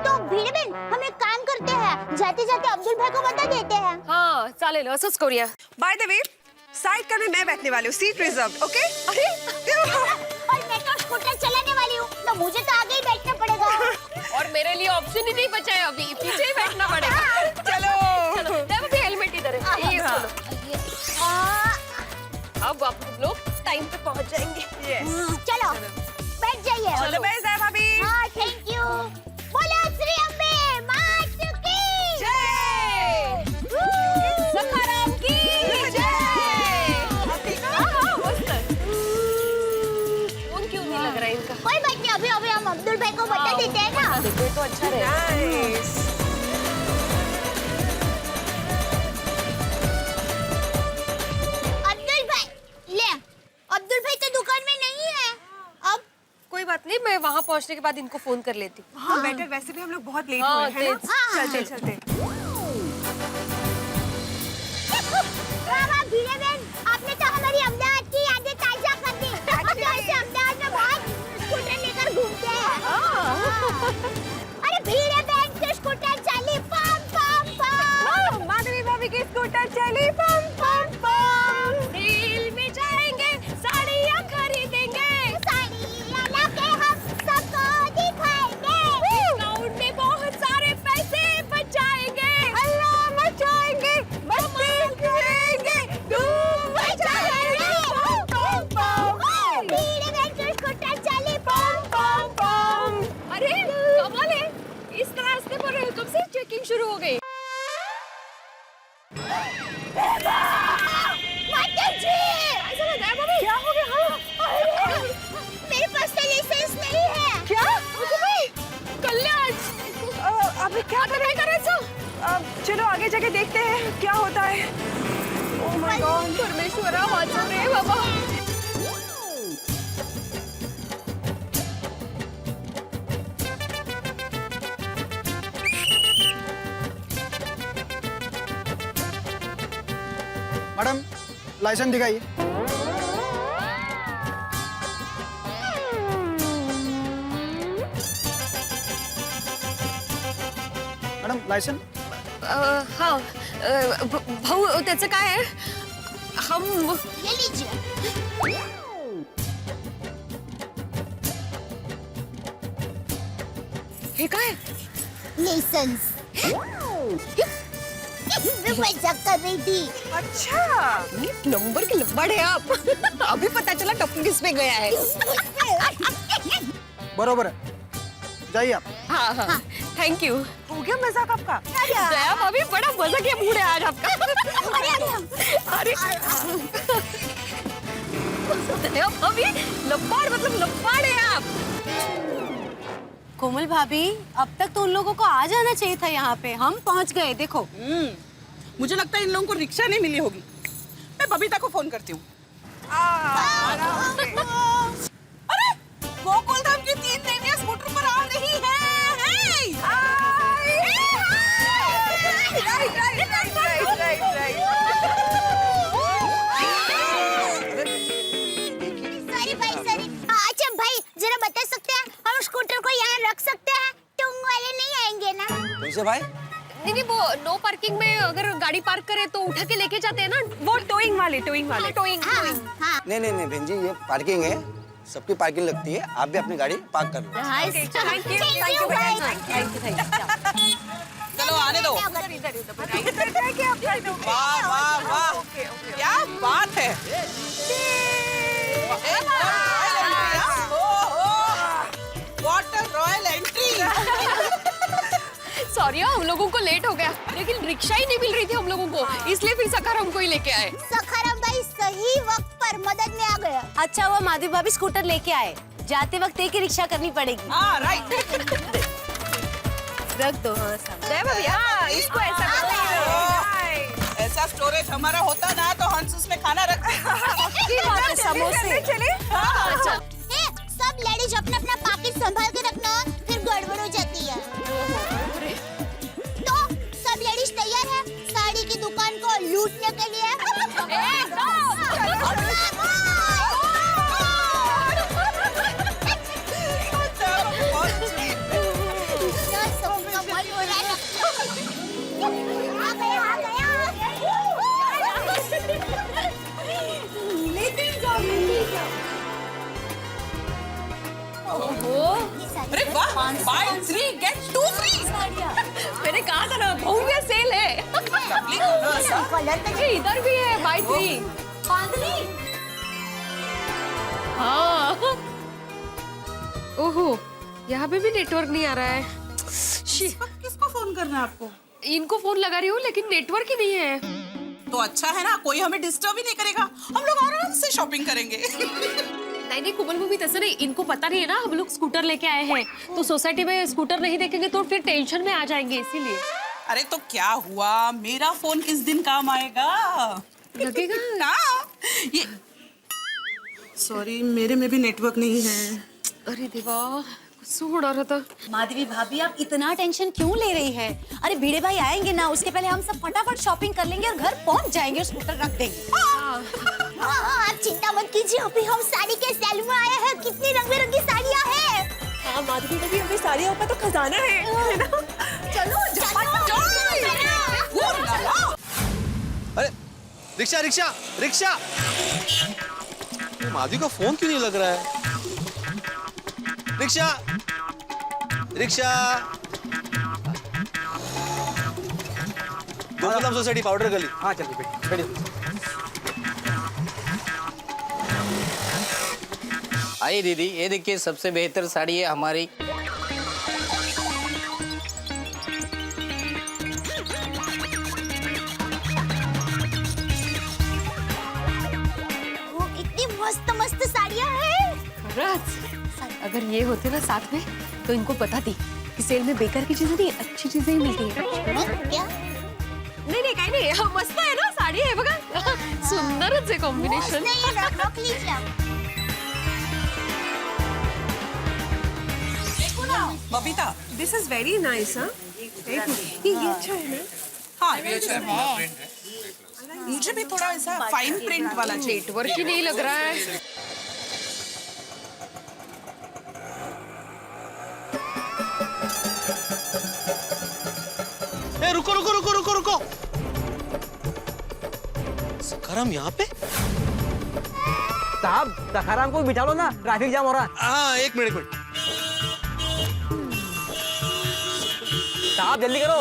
तो भिडे बहन हम एक काम करते हैं, जाते जाते अब्दुल भाई को बता देते हैं। हाँ चालेल, असंच करूया। By the way, side car में मैं बैठने वाली हूँ, सीट रिजर्व, ओके? अरे और मैं तो स्कूटर चलाने वाली हूँ, तो मुझे तो आगे ही बैठना पड़ेगा। और मेरे लिए ऑप्शन ही नहीं बचा है अभी, पीछे ही बैठना पड़ेगा। चलो चलो, अभी हेलमेट इधर है, ये सुनो। अब आप लोग टाइम पे पहुंच जाएंगे। चलो बैठ जाइए। ऑल द बेस्ट है भाभी। हाँ थैंक यू। बोलो श्री अम्बे मात की जय। सखाराम की जय। फोन क्यों नहीं लग रहा है इनका? कोई बात नहीं, अभी अभी हम अब्दुल भाई को बता देते हैं ना। देखो ये तो अच्छा रहेगा। नाइस। अब्दुल भाई ले, अब्दुल भाई तो दुकान में नहीं है। अब कोई बात नहीं, मैं वहाँ पहुँचने के बाद इनको फोन कर लेती हूँ। हाँ बेटर, वैसे भी हम लोग बहुत लेट हाँ, हुए हैं ना। तेज। चलते चलते। वाह भिडे बहन, आपने तो हमारी अहमदाबाद की यादें ताजा कर दी। हम तो ऐसे अहमदाबाद में बहुत स्कूटर लेकर घूमते हैं। अरे भिडे बहन के स्कूटर चली पम पम पम। माधवी भाभी की स्कूटर चली पम पम पम। दिल में जाएंगे, साड़ियाँ खरीदेंगे, साड़ियाँ लाके हम सबको दिखाएंगे। अकाउंट में बहुत सारे पैसे बचाएंगे, अल्लाह मचाएंगे, मस्ती करेंगे, धूम मचाएंगे। पम पम पम। भिडे बहन के स्कूटर चली पम पम पम। अरे कमाल है, इस रास्ते पर कब से चेकिंग शुरू हो गई? क्या हो गया? हाँ? मेरे पास तो लाइसेंस नहीं है। क्या? कल्याण, अभी क्या नहीं करायचं? चलो आगे जाके देखते हैं क्या होता है। ओह माय गॉड, परमेश्वरा वाचव रे बाबा। मैडम लाइसेंस दिखाइए। Madam licence. हाँ भाऊ, त्याचं काय आहे? हम ये लीजिए। हे काय? लाइसेंस। मैं मजाक कर रही थी। अच्छा, नंबर के लंबड़ है आप। अभी पता चला टप्पू किस पे गया है। बरोबर है, जाइए आप। हाँ हाँ, थैंक यू। हो गया मजाक आपका? दया भाभी, बड़ा मजा किया मूड है आज आपका। अरे दया भाभी, लंबाड़ मतलब लंबाड़ है आप। कोमल भाभी, अब तक तो उन लोगों को आ जाना चाहिए था यहाँ पे, हम पहुँच गए देखो। मुझे लगता है इन लोगों को रिक्शा नहीं मिली होगी। मैं बबीता को फोन करती हूँ। अरे गोकुलधाम की 3 देवियां स्कूटर पर आ रही हैं। सॉरी भाई, सॉरी। अच्छा भाई, जरा बता सकते हैं हम स्कूटर को यहाँ रख सकते हैं? टुंग वाले नहीं आएंगे ना? कैसे भाई? नहीं, वो नो पार्किंग में अगर गाड़ी पार्क करे तो उठा के लेके जाते हैं ना। वो टोइंग वाले, टोइंग वाले। टोइंग। हाँ। नहीं नहीं नहीं बहन जी, ये पार्किंग है, सबकी पार्किंग लगती है। आप भी अपनी गाड़ी पार्क कर लो। थैंक यू भाई। चलो आने दो। वाह वाह वाह, क्या बात है। What a royal entry. Sorry, हम लोगों को लेट हो गया, लेकिन रिक्शा ही नहीं मिल रही थी हम लोगों को, इसलिए फिर सखाराम को ही लेके आए। सखाराम भाई सही वक्त पर मदद में आ गया। अच्छा हुआ माधवी भाभी स्कूटर लेके आए, जाते वक्त एक ही रिक्शा करनी पड़ेगी। हाँ राइट। रख दो। हाँ सब। दया भाभी, हाँ इसको ऐसा करो। ऐसा स्टोरेज हमारा होता ना तो हंस उसमें खाना रख। समोसे चले। अच्छा, सब लेडीज अपना अपना पैकेट संभाल के रखना, फिर गड़बड़ हो जाती है। तो वाह, buy 3 get 2 free। मैंने कहा था ना भव्य सेल है। ये इधर भी है बाय 3। हाँ। ओहो, यहाँ पे भी नेटवर्क नहीं आ रहा है। किसको फोन करना है आपको? इनको फोन लगा रही हूँ लेकिन नेटवर्क ही नहीं है। तो अच्छा है ना, कोई हमें डिस्टर्ब ही नहीं करेगा, हम लोग आराम से शॉपिंग करेंगे। नहीं कोमल मम्मी तैसे नहीं, इनको पता नहीं है ना हम लोग स्कूटर लेके आए हैं, तो सोसाइटी में स्कूटर नहीं देखेंगे तो फिर टेंशन में आ जाएंगे, इसीलिए। अरे तो क्या हुआ, मेरा फोन किस दिन काम आएगा? लगेगा ना ये सॉरी, मेरे में भी नेटवर्क नहीं है। अरे देवा, गुस्सा उड़ा रहा था। माधवी भाभी आप इतना टेंशन क्यों ले रही है? अरे भिड़े भाई आएंगे ना, उसके पहले हम सब फटाफट शॉपिंग कर लेंगे और घर पहुंच जाएंगे और स्कूटर रख देंगे। हाँ, आप चिंता मत कीजिए, अभी हम साड़ी के सेल में आए हैं, कितनी रंग बिरंगी साड़ियाँ हैं। हाँ माधवी भाभी, हमें साड़ियों का तो खजाना है ना? चलो अरे रिक्शा रिक्शा रिक्शा, माधवी का फोन क्यों नहीं लग रहा है? Rickshaw rickshaw, Gokulam society powder गली। हाँ चलिए बैठिए। आइए दीदी, ये देखिए सबसे बेहतर साड़ी है हमारी। वो इतनी मस्त मस्त साड़ियाँ हैं। अगर ये होते ना साथ में तो इनको बता दी कि सेल में बेकार की चीजें नहीं, अच्छी चीजें ही मिलती है। क्या? नहीं काही नाही, मस्त आहे ना साडी आहे बघा, सुंदरच आहे कॉम्बिनेशन। रख लीजिए। Babita, this is very nice. हाँ, ये अच्छा है ना? हाँ ये अच्छा है। मुझे भी थोड़ा ऐसा फाइन प्रिंट वाला चाहिए। नेटवर्क ही नहीं लग रहा है। ए, रुको रुको रुको रुको रुको, सखाराम यहाँ पे? साहब सखाराम को बिठा लो ना, ट्रैफिक जाम हो रहा है। हाँ एक मिनट। साहब जल्दी करो,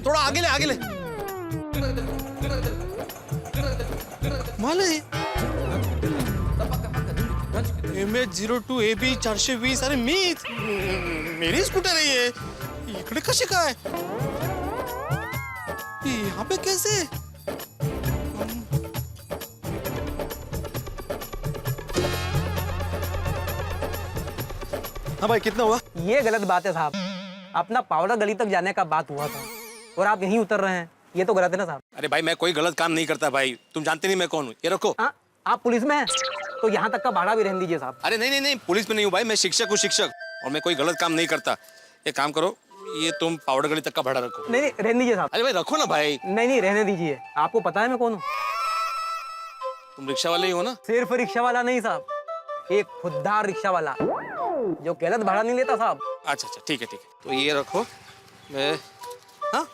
थोड़ा आगे ले आगे ले। माले MH02 AB 420, अरे मेरी स्कूटर है ये, इकडे कशी काय? यहाँ पे कैसे? हाँ भाई कितना हुआ? ये गलत बात है साहब, अपना पाउडर गली तक जाने का बात हुआ था और आप यहीं उतर रहे हैं, ये तो गलत है ना साहब। अरे भाई मैं कोई गलत काम नहीं करता भाई, तुम जानते नहीं मैं कौन हूँ। ये रखो। आप पुलिस में हैं तो यहाँ तक का भाड़ा भी रहने दीजिए साहब। अरे नहीं पुलिस में नहीं हूँ भाई, मैं शिक्षक हूँ शिक्षक, और मैं कोई गलत काम नहीं करता। एक काम करो, ये तुम पाउडर गली तक का भाड़ा रखो। नहीं रहने दीजिए साहब। अरे भाई रखो ना भाई। नहीं रहने दीजिए, आपको पता है मैं कौन हूँ? तुम रिक्शा वाले ही हो ना? सिर्फ रिक्शा वाला नहीं साहब, एक खुददार रिक्शा वाला जो गलत भाड़ा नहीं लेता साहब। अच्छा ठीक है, तो ये रखो, मैं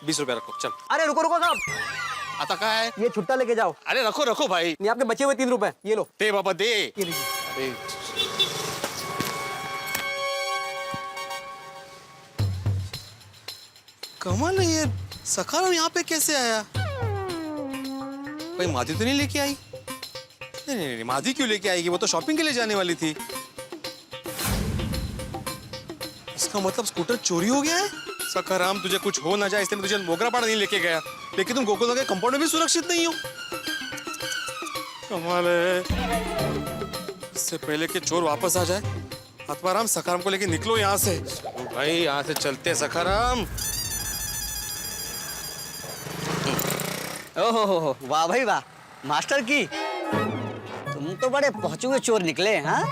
20 रुपया रखो, चल। अरे रुको साहब, आता कहाँ है? ये छुट्टा लेके जाओ। अरे रखो भाई, ये आपके बचे हुए 3 रुपए, ये लो। दे बाबा दे। ये लीजिए। अरे कमाल है, ये सखाराम यहाँ पे कैसे आया? भाई माधवी तो नहीं लेके आई? नहीं माधवी क्यों लेके आएगी, वो तो शॉपिंग के लिए जाने वाली थी। इसका मतलब स्कूटर चोरी हो गया है? सखाराम तुझे कुछ हो ना जाए इसलिए तुझे मोगरापाड़ा नहीं लेके गया, लेकिन तुम गोकुल के कंपाउंड में भी सुरक्षित नहीं हो। कमाल है, इससे पहले कि चोर वापस आ जाए, आत्माराम सखाराम को लेके निकलो यहाँ से। भाई यहाँ से चलते सखाराम। ओहो वाह भाई वाह, मास्टर की तुम तो बड़े पहुंचे हुए चोर निकले। हाँ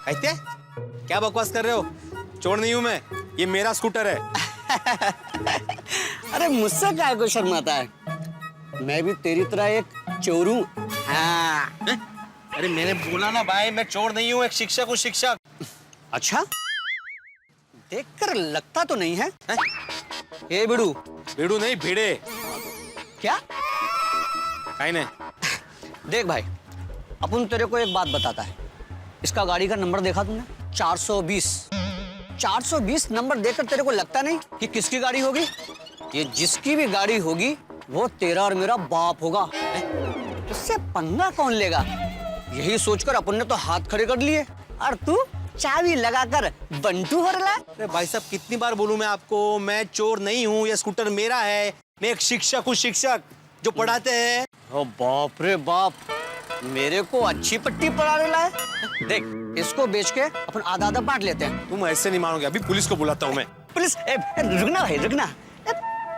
कहते क्या बकवास कर रहे हो? चोर नहीं हूं मैं, ये मेरा स्कूटर है। अरे मुझसे क्या को शर्माता है, मैं भी तेरी तरह एक चोर हूँ। हाँ। अरे मैंने बोला ना भाई, मैं चोर नहीं हूँ, एक शिक्षक हूँ शिक्षक। अच्छा, देखकर लगता तो नहीं है। ये बिड़ू नहीं भिड़े। क्या? काहे ने? देख भाई, अपन तेरे को एक बात बताता है, इसका गाड़ी का नंबर देखा तुमने? 420 नंबर देखकर तेरे को लगता नहीं कि किसकी गाड़ी होगी? ये जिसकी भी गाड़ी होगी वो तेरा और मेरा बाप होगा। उससे पंगा कौन लेगा? यही सोचकर अपन ने तो हाथ खड़े कर लिए और तू चाबी लगाकर बंटू हो रहा है। अरे भाई साहब कितनी बार बोलूं मैं आपको, मैं चोर नहीं हूँ, ये स्कूटर मेरा है। मैं एक शिक्षक हूँ, शिक्षक जो पढ़ाते हैं। ओ बाप रे बाप, मेरे को अच्छी पट्टी पड़ा रहा है। देख इसको बेच के अपन आधा आधा बांट लेते हैं। तुम ऐसे नहीं मानोगे, अभी पुलिस को बुलाता हूँ मैं। पुलिस? रुकना भाई रुकना,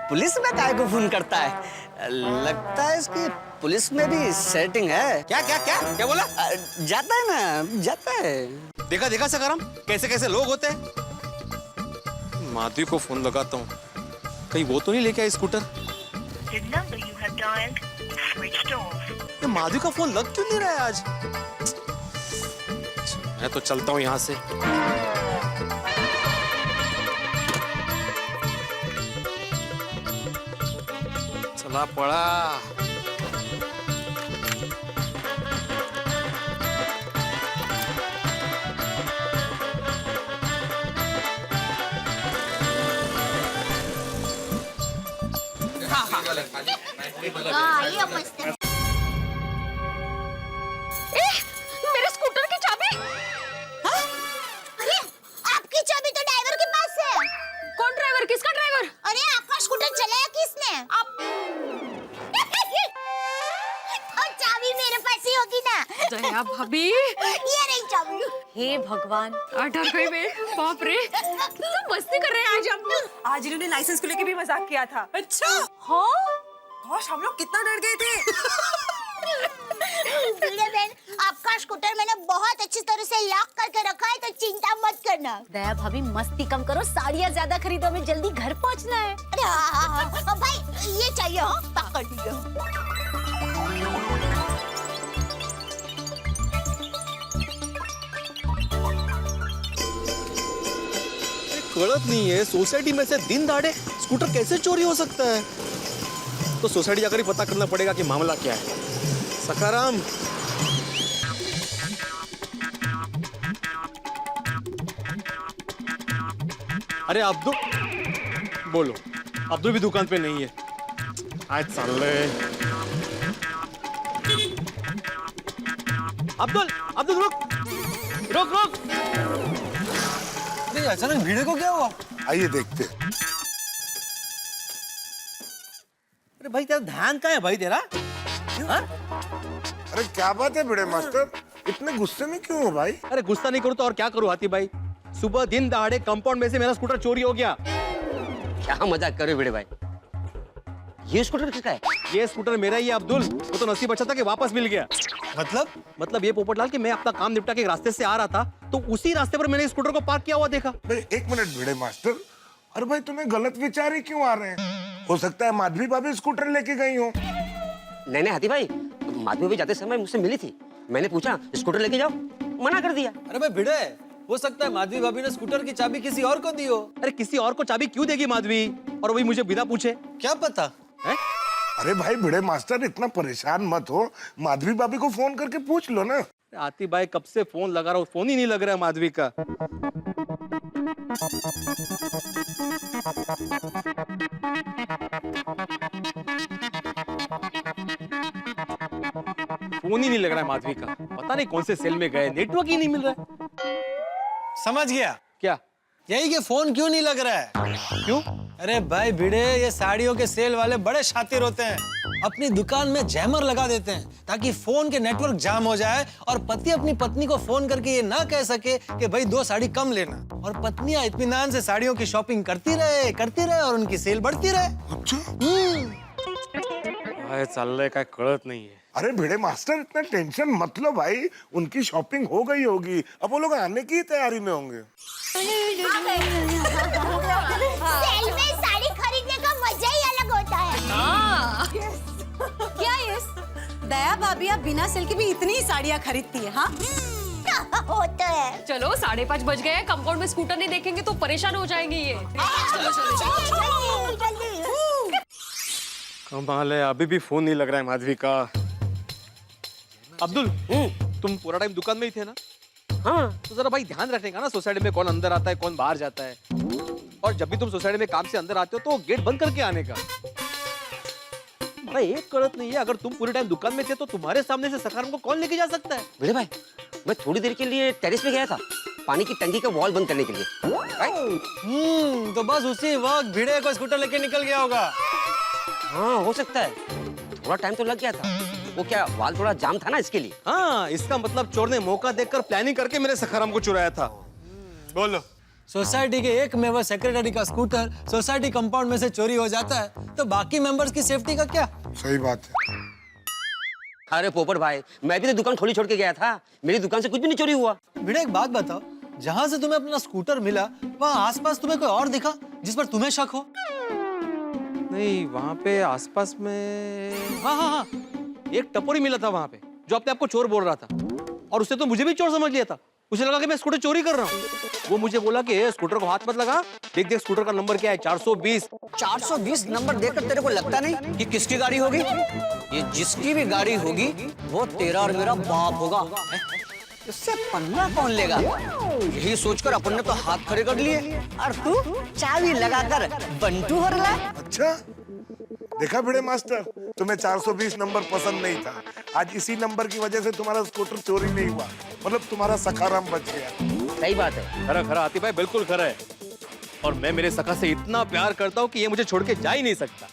पुलिस में काय को फोन करता है? लगता है इसकी पुलिस में भी सेटिंग है। क्या क्या क्या क्या बोला? जाता है ना, जाता है। देखा देखा सकाराम, कैसे कैसे लोग होते हैं। माधवी को फोन लगाता हूँ, कहीं वो तो नहीं लेके आई स्कूटर। ये माधवी का फोन लग क्यों नहीं रहा है आज? मैं तो चलता हूँ यहाँ से। चला पड़ा। हाँ ये मस्त है। मेरे स्कूटर की चाबी। हाँ? अरे आपकी चाबी तो ड्राइवर के पास है। कौन ड्राइवर? किसका ड्राइवर? अरे आपका स्कूटर चलाया किसने? आप और चाबी मेरे पास ही होगी ना। दया भाभी, ये रही चाबी। हे भगवान, डर गई मैं। बाप रे, कितना मस्ती कर रहे हैं आज हम। आज इन्होंने लाइसेंस को लेके भी मजाक किया था। अच्छा हाँ गॉश, हम लोग कितना डर गए थे। भिड़े बहन, आपका स्कूटर मैंने बहुत अच्छी तरह से लॉक करके रखा है, तो चिंता मत करना। दया भाभी मस्ती कम करो, साड़ियाँ ज्यादा खरीदो, हमें जल्दी घर पहुँचना है। अरे हाँ, भाई ये चाहिए। हाँ पकड़ लीजिए। कड़क नहीं है, सोसाइटी में से दिन दहाड़े स्कूटर कैसे चोरी हो सकता है? तो सोसाइटी जाकर ही पता करना पड़ेगा कि मामला क्या है। सकाराम, अरे अब्दुल, बोलो। अब्दुल भी दुकान पे नहीं है आज। साले अब्दुल, अब्दुल रुक रुक रुक। अरे अचानक भीड़े को क्या हुआ? आइए देखते हैं। अरे भाई तेरा ध्यान कहाँ है भाई तेरा? हाँ? अरे क्या बात है भिड़े मास्टर, इतने गुस्से में क्यों हो भाई? अरे गुस्सा नहीं करूँ तो और क्या करूँ हाथी भाई? सुबह दिन दहाड़े कंपाउंड में से मेरा स्कूटर चोरी हो गया। क्या मजाक कर रहे हो भिड़े भाई? ये स्कूटर किसका है? ये स्कूटर मेरा ही है अब्दुल। वो तो नसीब अच्छा था कि वापस मिल गया। मतलब ये पोपटलाल कि मैं अपना काम निपटा के एक रास्ते से आ रहा था, तो उसी रास्ते पर मैंने स्कूटर को पार्क किया हुआ देखा। एक मिनट भिड़े मास्टर, अरे भाई तुम्हें गलत विचार ही क्यों आ रहे हैं? हो सकता है माधवी भाभी स्कूटर लेके गई हो। नहीं नहीं हाथी भाई, माधवी भाभी जाते समय मुझसे मिली थी। मैंने पूछा स्कूटर लेके जाओ, मना कर दिया। अरे भाई भिड़े, हो सकता है माधवी भाभी ने स्कूटर की चाबी किसी और को दी हो। अरे किसी और को चाबी क्यों देगी माधवी, और वही मुझे बिना पूछे? क्या पता है? अरे भाई भिड़े मास्टर इतना परेशान मत हो, माधवी भाभी को फोन करके पूछ लो ना। आती भाई कब से फोन लगा रहा हूँ, फोन ही नहीं लग रहा है माधवी का। फोन ही नहीं लग रहा है माधवी का। पता नहीं कौन से सेल में गए, नेटवर्क ही नहीं मिल रहा है। समझ गया। क्या? यही कि फोन क्यों नहीं लग रहा है। क्यों? अरे भाई भिड़े, ये साड़ियों के सेल वाले बड़े शातिर होते हैं। अपनी दुकान में जैमर लगा देते हैं ताकि फोन के नेटवर्क जाम हो जाए और पति अपनी पत्नी को फोन करके ये ना कह सके कि भाई 2 साड़ी कम लेना, और पत्नियां इत्मीनान से साड़ियों की शॉपिंग करती रहे और उनकी सेल बढ़ती रहे। अच्छा चाललंय काय कळत नाहीये। अरे भिड़े मास्टर इतना टेंशन मत लो भाई, उनकी शॉपिंग हो गई होगी, अब वो लोग आने की तैयारी में होंगे। सेल में साड़ी खरीदने का मजा ही अलग होता है। क्या यस? दया भाभी आप बिना सेल के भी इतनी साड़ियाँ खरीदती है? हाँ होता है। चलो 5:30 बज गए हैं, कंपाउंड में स्कूटर नहीं देखेंगे तो परेशान हो जाएंगे ये। चलो चलो जल्दी। कमाल है, अभी भी फोन नहीं लग रहा है माधवी का। अब्दुल, तुम पूरा टाइम दुकान में ही थे ना? हाँ, तो जरा भाई ध्यान रखने का ना सोसाइटी में कौन अंदर आता है कौन बाहर जाता है। और जब भी तुम सोसाइटी में काम से अंदर आते हो तो गेट बंद करके आने का। भाई एक कड़त नहीं है, अगर तुम पूरे टाइम दुकान में थे तो तुम्हारे सामने से सखाराम को कौन लेके जा सकता है? बड़े भाई, मैं थोड़ी देर के लिए टेरेस पे गया था पानी की टंकी का वॉल बंद करने के लिए। तो बस उसी वक्त भिड़े को स्कूटर लेके निकल गया होगा। हाँ हो सकता है, थोड़ा टाइम तो लग गया था। वो क्या वाल थोड़ा जाम था ना इसके लिए। हाँ, इसका मतलब चोर ने मौका देखकर प्लानिंग करके मेरे सखाराम को चुराया था। बोलो। सोसाइटी के एक मेंबर सेक्रेटरी का स्कूटर सोसाइटी कंपाउंड में से चोरी हो जाता है तो बाकी मेंबर्स की सेफ्टी का क्या? सही बात है। अरे पोपट भाई, मैं भी तो दुकान खोली छोड़ के गया था, मेरी दुकान से कुछ भी नहीं चोरी हुआ। भिड़े एक बात बताओ, जहाँ से तुम्हें अपना स्कूटर मिला वहाँ आसपास तुम्हें कोई और दिखा जिस पर तुम्हें शक हो? नहीं, वहाँ पे आसपास में हाँ, एक टपोरी मिला था वहाँ पे जो अपने आप को चोर बोल रहा था और उसने तो मुझे भी चोर समझ लिया था। उसे लगा कि मैं स्कूटर चोरी कर रहा हूँ। वो मुझे बोला कि स्कूटर को हाथ मत लगा, देख देख स्कूटर का नंबर क्या है, 420। 420 नंबर देखकर तेरे को लगता नहीं कि किसकी गाड़ी होगी? ये जिसकी भी गाड़ी होगी वो तेरा और मेरा बाप होगा। इससे पन्ना कौन लेगा? यही सोचकर अपन ने तो हाथ खड़े कर लिए और तू चाबी लगाकर बंटू हो रहा है। अच्छा, देखा भिड़े मास्टर, तुम्हें 420 नंबर पसंद नहीं था। आज इसी नंबर की वजह से तुम्हारा स्कूटर चोरी नहीं हुआ, मतलब तुम्हारा सखाराम बच गया। सही बात है। खरा खरा आतिफ भाई, बिल्कुल खरा है। और मैं मेरे सखा से इतना प्यार करता हूँ कि ये मुझे छोड़ के जा ही नहीं सकता।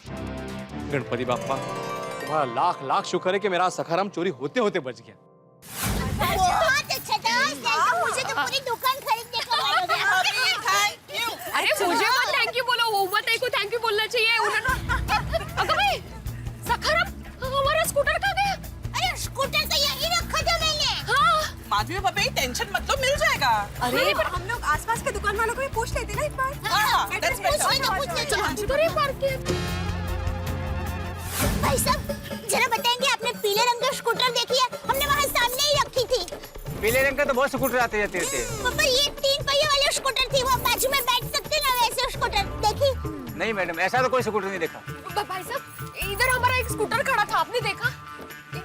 गणपति बाप्पा, तुम्हारा लाख लाख शुक्र है कि मेरा सखाराम चोरी होते होते बच गया। बहुत अच्छा था, मुझे तो पूरी दुकान खरीदने का मन हो गया। अरे मुझे मत थैंक यू बोलो, वो मत को थैंक यू बोलना चाहिए। अगर भाई सखाराम हमारा स्कूटर कहाँ गया? अरे स्कूटर तो यहीं रखा था मैंने। हाँ माधवी भाभी टेंशन मत लो, मिल जाएगा। अरे पर हम लोग आसपास के दुकान वालों को भी पूछ लेते ना एक बार। हाँ, that's better। उधर ही पार्क किया। भाई साहब जरा बताएंगे, आपने पीले रंग का स्कूटर देखी है? हमने वहाँ सामने ही रखी थी। पीले रंग का तो बहुत स्कूटर आते जाते थे। पापा ये 3 पहिए वाले स्कूटर थी, वो बाजू में बैठ सकते ना वैसे स्कूटर देखी? नहीं मैडम, ऐसा तो कोई स्कूटर नहीं देखा। भाई साहब इधर हमारा एक स्कूटर खड़ा था, आपने देखा?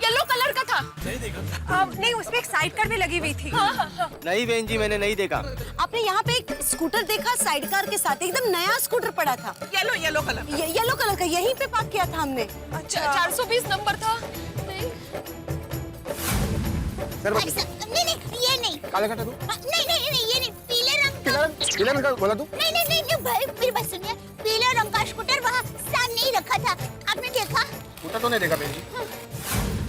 येलो कलर का था। नहीं देखा। नहीं, उसमें एक साइड कार भी लगी हुई थी। हाँ। नहीं बहन जी, मैंने नहीं देखा। आपने यहाँ पे एक स्कूटर देखा साइड कार के साथ, एकदम नया स्कूटर पड़ा था। Yellow colour. येलो कलर का, यहीं पे पार्क किया था हमने। अच्छा। 420 नंबर था। भाई साहब नहीं ये नहीं। काला काटा तू? नहीं ये नहीं, पीले रंग का बोला तू? नहीं भाई मेरी बात सुनिए, पीले रंग का स्कूटर वहाँ सामने ही रखा था, आपने देखा? स्कूटर तो नहीं देखा बहन जी।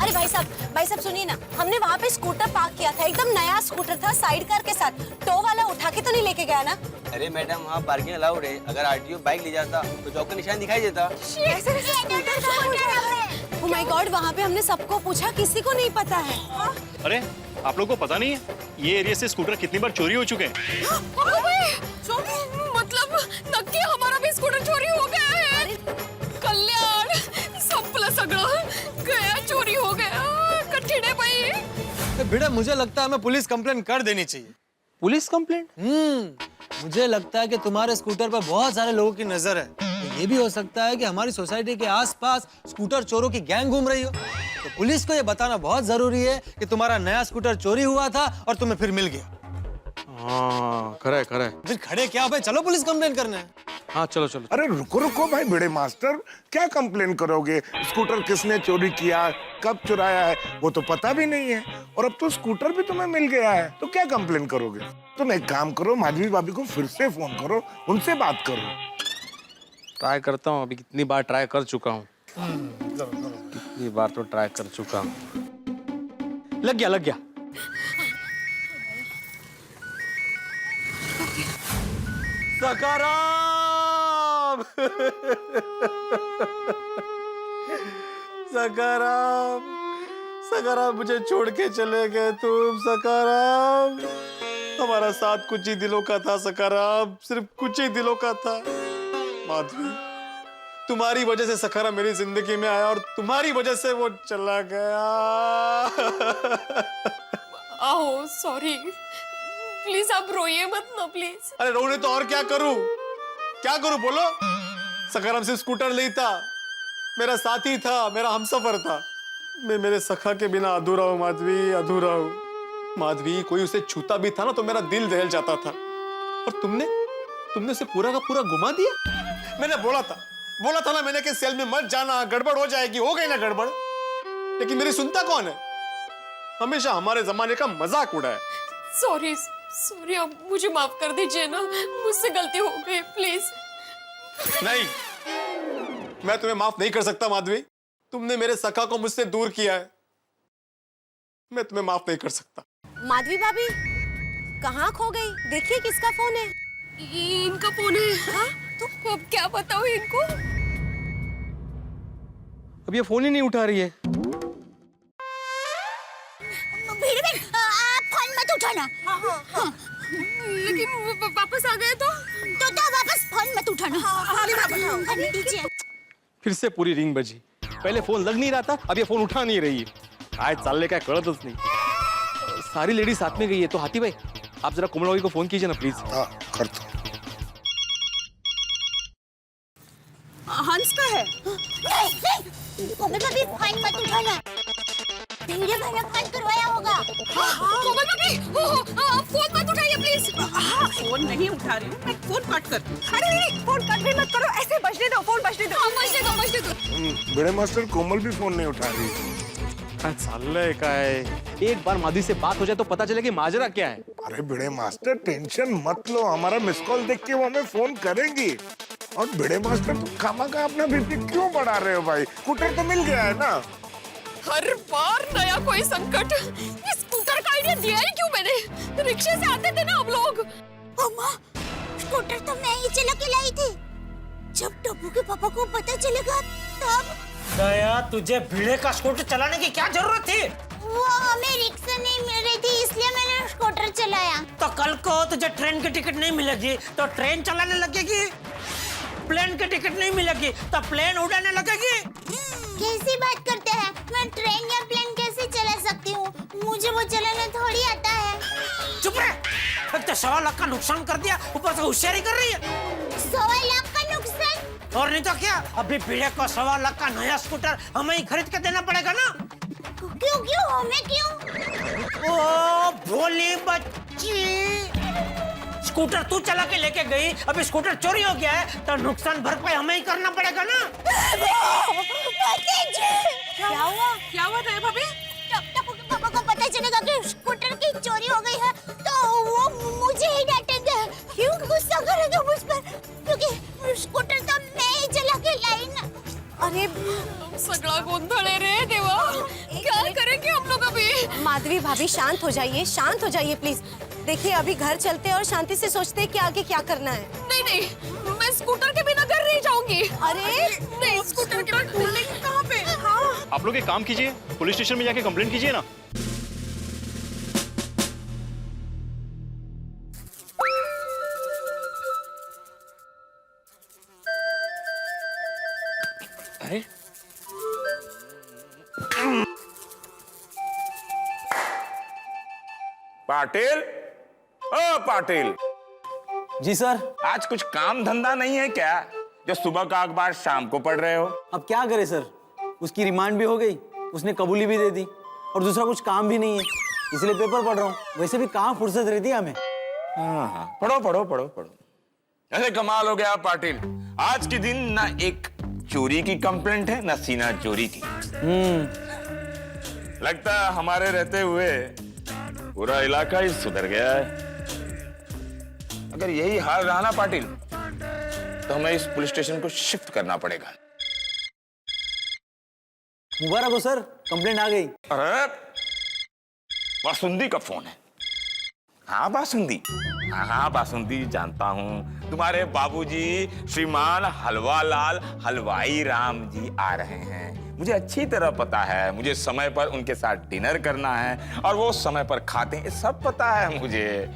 अरे भाई साहब सुनिए ना, हमने वहाँ पे स्कूटर पार्क किया था, एकदम नया स्कूटर था साइड कार के साथ। टो वाला उठा के तो नहीं लेके गया ना? अरे मैडम, वहाँ पार्किंग अलाउड है। अगर आरटीओ बाइक ले जाता तो चौक का निशान दिखाई देता। ओह माय गॉड, वहाँ पे हमने सबको पूछा, किसी को नहीं पता है। अरे आप लोगों को पता नहीं है ये एरिया से स्कूटर कितनी बार चोरी हो चुके हैं? मतलब नक्की हमारा भी स्कूटर चोरी हो गया है। कल्याण संपला सगळं गया, चोरी हो गया। कठिन है भाई। भिड़े मुझे लगता है हमें पुलिस कंप्लेंट कर देनी चाहिए। Police complaint? मुझे लगता है कि तुम्हारे स्कूटर पर बहुत सारे लोगों की नजर है। ये भी हो सकता है कि हमारी सोसाइटी के आसपास स्कूटर चोरों की गैंग घूम रही हो। तो पुलिस को ये बताना बहुत जरूरी है कि तुम्हारा नया स्कूटर चोरी हुआ था और तुम्हें फिर मिल गया। हाँ, खरा है। फिर खड़े क्या भाई, चलो पुलिस कंप्लेंट करने। हाँ चलो। अरे रुको भाई भिड़े मास्टर, क्या कंप्लेन करोगे? स्कूटर किसने चोरी किया, कब चुराया है, वो तो पता भी नहीं है। और अब तो स्कूटर भी तुम्हें मिल गया है, तो क्या कंप्लेन करोगे? तुम एक काम करो, माधवी भाभी को फिर से फोन करो, उनसे बात करो। ट्राई करता हूँ, अभी कितनी बार ट्राई कर चुका हूँ। कितनी बार तो ट्राई कर चुका हूँ। लग गया। सखाराम सखाराम मुझे छोड़ के चले गए तुम। सखाराम, हमारा साथ कुछ ही दिनों का था सखाराम, सिर्फ कुछ ही दिनों का था। माधवी, तुम्हारी वजह से सखाराम मेरी जिंदगी में आया और तुम्हारी वजह से वो चला गया। आओ सॉरी, प्लीज आप रोइए मत ना प्लीज। अरे रोने तो और क्या करूं बोलो। सखाराम सिर्फ स्कूटर नहीं था, मेरा साथी था, मेरा हमसफर था। मैं मेरे सखा के बिना अधूरा हूं माधवी, अधूरा हूं। माधवी, कोई उसे छूता भी था ना तो मेरा दिल दहल जाता था, और तुमने उसे पूरा का पूरा घुमा दिया। मैंने बोला था ना मैंने कि सेल में मत जाना, गड़बड़ हो जाएगी। हो गई ना गड़बड़, लेकिन मेरी सुनता कौन है? हमेशा हमारे जमाने का मजाक उड़ाया। सॉरी, आप मुझे माफ कर दीजिए ना, मुझसे गलती हो गई, प्लीज। नहीं, मैं तुम्हें माफ नहीं कर सकता माधवी। तुमने मेरे सखा को मुझसे दूर किया है, मैं तुम्हें माफ नहीं कर सकता। माधवी भाभी कहाँ खो गई? देखिए किसका फोन है। ये इनका फोन है। हाँ? तो अब क्या बताऊं इनको? अब ये फोन ही नहीं उठा रही है। आप फोन मत उठाना। हाँ। लेकिन वो वापस आ गए तो वापस फोन मत उठाना। दीजिए। फिर से पूरी रिंग बजी। पहले फोन लग नहीं रहा था, अब ये फोन उठा नहीं रही है। आज चालने का कळतच नहीं। सारी लेडी साथ में गई है, तो हाथी भाई आप जरा कोमल भाभी को फोन कीजिए ना प्लीज। हाँ, कर दो। हंस का है। कोमल भाभी फोन मत उठाना। तेरे घर में फोन करवाया होगा। कोमल भाभी, आप फोन मत उठाइए प्लीज। हाँ, फोन नहीं उठा रही हूँ मैं, फोन कट कर। अरे नहीं, फोन कट भी मत करो, ऐसे बजने दो, फोन बजने दो। बजने दो। बड़े मास्टर कोमल भी फोन नहीं उठा रही। चाललंय काय? एक बार माधवी से बात हो जाए तो पता चले कि माजरा क्या है। अरे बड़े मास्टर टेंशन मत लो, हमारा मिस कॉल देख के वो हमें फोन करेंगी। और बड़े मास्टर तुम खामखा अपना बीपी क्यों बढ़ा रहे हो भाई? स्कूटर तो मिल गया है ना। हर बार नया कोई संकट। ये स्कूटर का आइडिया दिया ही क्यों मैंने? रिक्शे से आते थे ना हम लोग। अम्मा, स्कूटर तो मैं ही चला के लाई थी। जब टप्पू के पापा को पता चलेगा तब। दया, तुझे भिड़े का स्कूटर चलाने की क्या जरूरत थी? वो हमें रिक्शा नहीं मिल रही थी, इसलिए मैंने स्कूटर चलाया। तो कल को तुझे ट्रेन की टिकट नहीं मिलेगी तो ट्रेन चलाने लगेगी, प्लेन की टिकट नहीं मिलेगी तो प्लेन उड़ाने लगेगी। कैसी बात करते हैं? मैं ट्रेन या प्लेन कैसे चला सकती हूँ? मुझे वो चलाना थोड़ी आता है। चुप रहे, अब तो 1.25 लाख का नुकसान कर दिया, ऊपर से होशियारी कर रही है। 1.25 लाख का नुकसान? और नहीं तो क्या, अभी भिड़े को 1.25 लाख का नया स्कूटर हमें ही खरीद के देना पड़ेगा ना। क्यों हमें क्यों? ओ भोली बच्ची, स्कूटर तू चला के लेके गई, अभी स्कूटर चोरी हो गया है तो नुकसान भरपाई हमें ही करना पड़ेगा ना। क्या हुआ दया भाभी? टप्पू के पापा को पता चलेगा कि स्कूटर की चोरी हो गई है तो वो मुझे ही डांटेंगे। क्यों गुस्सा करेंगे मुझ पर? क्योंकि स्कूटर तो मैं ही चला के लाई ना। अरे सगळा गोंधळ है रे देवा, क्या करेंगे हम लोग अभी? माधवी भाभी शांत हो जाइए प्लीज। देखिए अभी घर चलते हैं और शांति से सोचते हैं कि आगे क्या करना है। नहीं, मैं स्कूटर के बिना घर नहीं जाऊंगी। अरे नहीं, स्कूटर के बिना कहाँ पे? हाँ। आप लोग एक काम कीजिए, पुलिस स्टेशन में जाके कंप्लेंट कीजिए ना। अरे पाटिल, ओ पाटिल। जी सर। आज कुछ काम धंधा नहीं है क्या, जो सुबह का अखबार शाम को पढ़ रहे हो? अब क्या करे सर, उसकी रिमांड भी हो गई, उसने कबूली भी दे दी, और दूसरा कुछ काम भी नहीं है, इसलिए पेपर पढ़ रहा हूँ। वैसे भी कहाँ फुर्सत रहती है हमें। हाँ, पढ़ो। अरे कमाल हो गया पाटिल, आज के दिन ना एक चोरी की कंप्लेंट है ना सीना चोरी की। लगता है हमारे रहते हुए पूरा इलाका ही सुधर गया है। अगर यही हाल रहा ना पाटिल, तो हमें इस पुलिस स्टेशन को शिफ्ट करना पड़ेगा। मुबारक हो सर, कंप्लेंट आ गई। अरे बासुंदी का फोन है। हाँ बासुंदी जानता हूँ। तुम्हारे बाबूजी श्रीमान हलवालाल हलवाई राम जी आ रहे हैं, मुझे अच्छी तरह पता है। मुझे समय पर उनके साथ डिनर करना है और वो समय पर खाते हैं, सब पता है मुझे।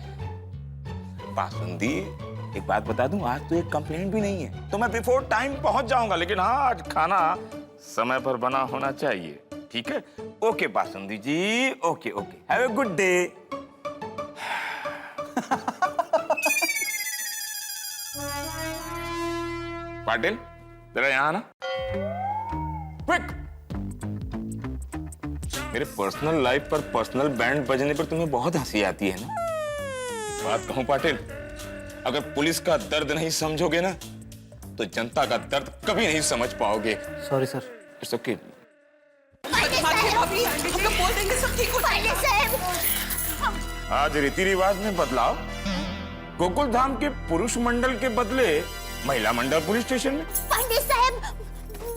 बासुंदी, एक बात बता दूं, आज तो एक कंप्लेंट भी नहीं है, तो मैं बिफोर टाइम पहुंच जाऊंगा। लेकिन हाँ, आज खाना समय पर बना होना चाहिए, ठीक है? Okay Basundi ji, okay. Have a good day. Patil, जरा यहाँ ना, क्विक। मेरे पर्सनल लाइफ पर पर्सनल बैंड बजने पर तुम्हें बहुत हंसी आती है ना। बात कहूं पाटिल, अगर पुलिस का दर्द नहीं समझोगे ना तो जनता का दर्द कभी नहीं समझ पाओगे। Sorry sir. It's okay. हम लोग बोल देंगे सब ठीक हो जाएगा। आज रीति रिवाज में बदलाव, गोकुल धाम के पुरुष मंडल के बदले महिला मंडल पुलिस स्टेशन में। पंडित साहब,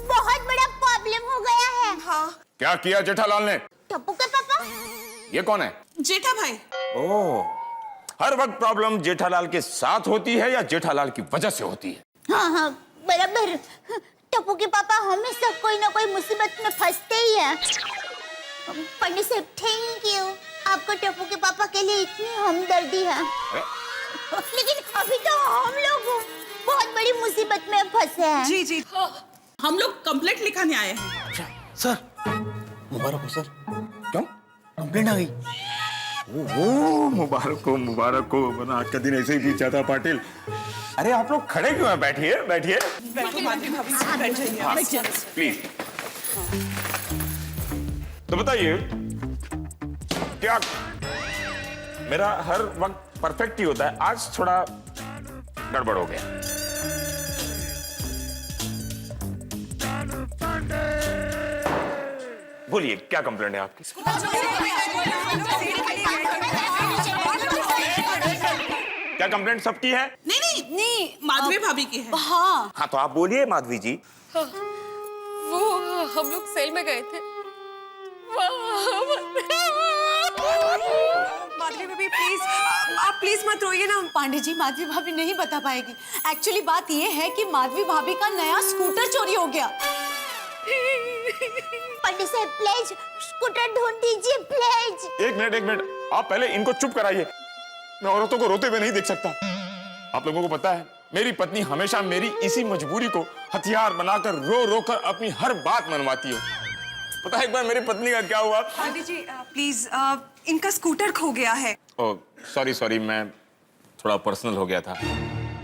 बहुत बड़ा प्रॉब्लम हो गया है। हाँ। क्या किया जेठालाल ने? टप्पू के पापा। ये कौन है? जेठा भाई। ओह, हर वक्त प्रॉब्लम जेठालाल के साथ होती है या जेठालाल की वजह से होती है? हाँ हाँ बराबर। टप्पू के पापा हमेशा कोई ना कोई मुसीबत में फंसते ही हैं। पंडित साहब थैंक यू, आपको टप्पू के पापा के लिए इतनी हमदर्दी है। लेकिन अभी तो हम लोग बहुत बड़ी मुसीबत में फंसे हैं। जी जी, हम लोग कंप्लेंट लिखाने आए हैं। सर मुबारक हो सर। क्यों? कंप्लेंट आ गई। ओह, मुबारक हो। बना आज का दिन ऐसे ही बीत जाता पाटिल। अरे आप लोग खड़े क्यों हैं? बैठिए बैठिए। प्लीज। तो बताइए, क्या मेरा हर वक्त परफेक्ट ही होता है? आज थोड़ा गड़बड़ हो गया। बोलिए, क्या कंप्लेंट है आपकी? क्या कंप्लेंट सबकी है? नहीं, माधवी भाभी की है। हाँ तो आप बोलिए माधवी जी। वो हम लोग सेल में गए थे। माधवी भाभी प्लीज, आप प्लीज मत रोइए ना। पांडे जी, माधवी भाभी नहीं बता पाएगी। एक्चुअली बात ये है कि माधवी भाभी का नया स्कूटर चोरी हो गया। पंडित साहब प्लीज स्कूटर ढूंढ दीजिए प्लीज। एक मिनट, आप पहले इनको चुप कराइए। मैं औरतों को रोते हुए नहीं देख सकता। आप लोगों को पता है, मेरी पत्नी हमेशा मेरी इसी मजबूरी को हथियार बनाकर रो रो कर अपनी हर बात मनवाती है। पता है एक बार मेरी पत्नी का क्या हुआ? पांडे जी प्लीज, इनका स्कूटर खो गया है। ओह सॉरी, मैं थोड़ा पर्सनल हो गया था।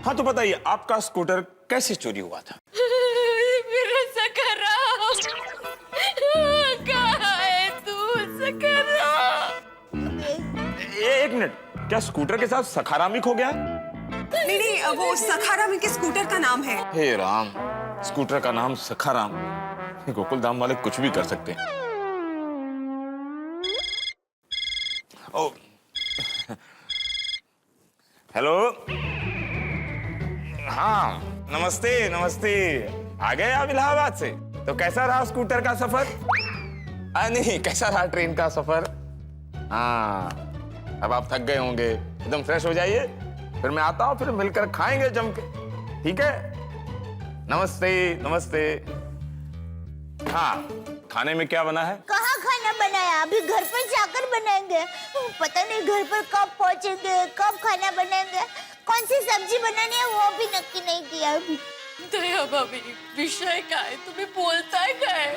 हाँ तो बताइए, आपका स्कूटर कैसे चोरी हुआ था? मेरा सकराम कहाँ है तू? सकराम। एक मिनट, क्या स्कूटर के साथ सखाराम खो गया? नहीं, वो सखाराम इनके स्कूटर का नाम है। हे राम, स्कूटर का नाम सखाराम। गोकुल धाम वाले कुछ भी कर सकते हैं। ओ, हेलो। हाँ नमस्ते। आ गए आप इलाहाबाद से? तो कैसा रहा स्कूटर का सफर? नहीं, कैसा रहा ट्रेन का सफर? हाँ, अब आप थक गए होंगे, एकदम फ्रेश हो जाइए, फिर मैं आता हूँ, फिर मिलकर खाएंगे जम के। ठीक है? नमस्ते। हाँ, खाने में क्या बना है? कहाँ खाना बनाया? अभी घर पर जाकर बनाएंगे। पता नहीं घर पर कब पहुँचेंगे, कब खाना बनाएंगे, कौन सी सब्जी बनानी है वो भी नक्की नहीं किया अभी। दया भाभी, विषय क्या है? तुम्हें बोलता है क्या है?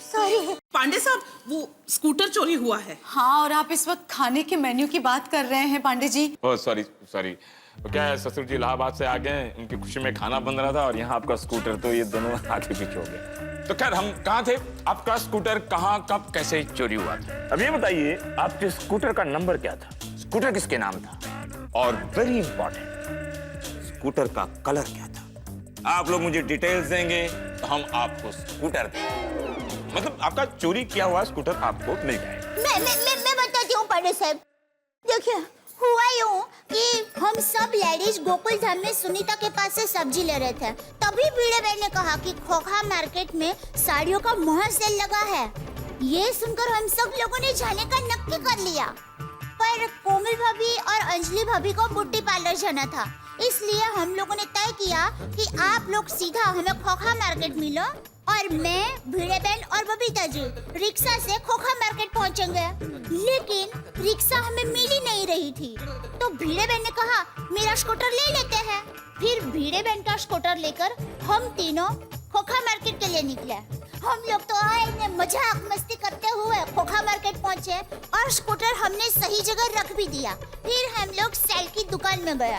सॉरी। पांडे साहब, वो स्कूटर चोरी हुआ है। हाँ, और आप इस वक्त खाने के मेन्यू की बात कर रहे हैं पांडे जी। Oh sorry. तो क्या है, ससुर जी इलाहाबाद से आ गए, उनकी खुशी में खाना बन रहा था और यहाँ आपका स्कूटर, तो ये दोनों आगे पीछे हो गए। तो खैर, हम कहाँ थे? आपका स्कूटर कहाँ, कब, कैसे चोरी हुआ था? अब ये बताइए, आपके स्कूटर का नंबर क्या था? स्कूटर किसके नाम था? और वेरी इंपॉर्टेंट, स्कूटर का कलर क्या था? आप लोग मुझे डिटेल्स देंगे तो हम आपको स्कूटर देंगे। मतलब आपका चोरी किया हुआ स्कूटर आपको मिल जाएगा। मैं बताती हूँ पंडित साहब। देखिए, हुआ यूं कि हम सब लेडीज गोकुल धाम में सुनीता के पास से सब्जी ले रहे थे, तभी भिड़े बहन ने कहा कि खोखा मार्केट में साड़ियों का महा सेल लगा है। ये सुनकर हम सब लोगों ने जाने का नक्की कर लिया, पर कोमल भाभी और अंजलि भाभी को ब्यूटी पार्लर जाना था, इसलिए हम लोगों ने तय किया कि आप लोग सीधा हमें खोखा मार्केट मिलो और मैं, भिड़े बहन और बबीता जी रिक्शा से खोखा मार्केट पहुंचेंगे। लेकिन रिक्शा हमें मिल ही नहीं रही थी, तो भिड़े बहन ने कहा मेरा स्कूटर ले लेते हैं। फिर भिड़े बहन का स्कूटर लेकर हम तीनों खोखा मार्केट के लिए निकले। हम लोग तो आए ने मजाक मस्ती करते हुए खोखा मार्केट पहुंचे और स्कूटर हमने सही जगह रख भी दिया। फिर हम लोग सेल की दुकान में गए,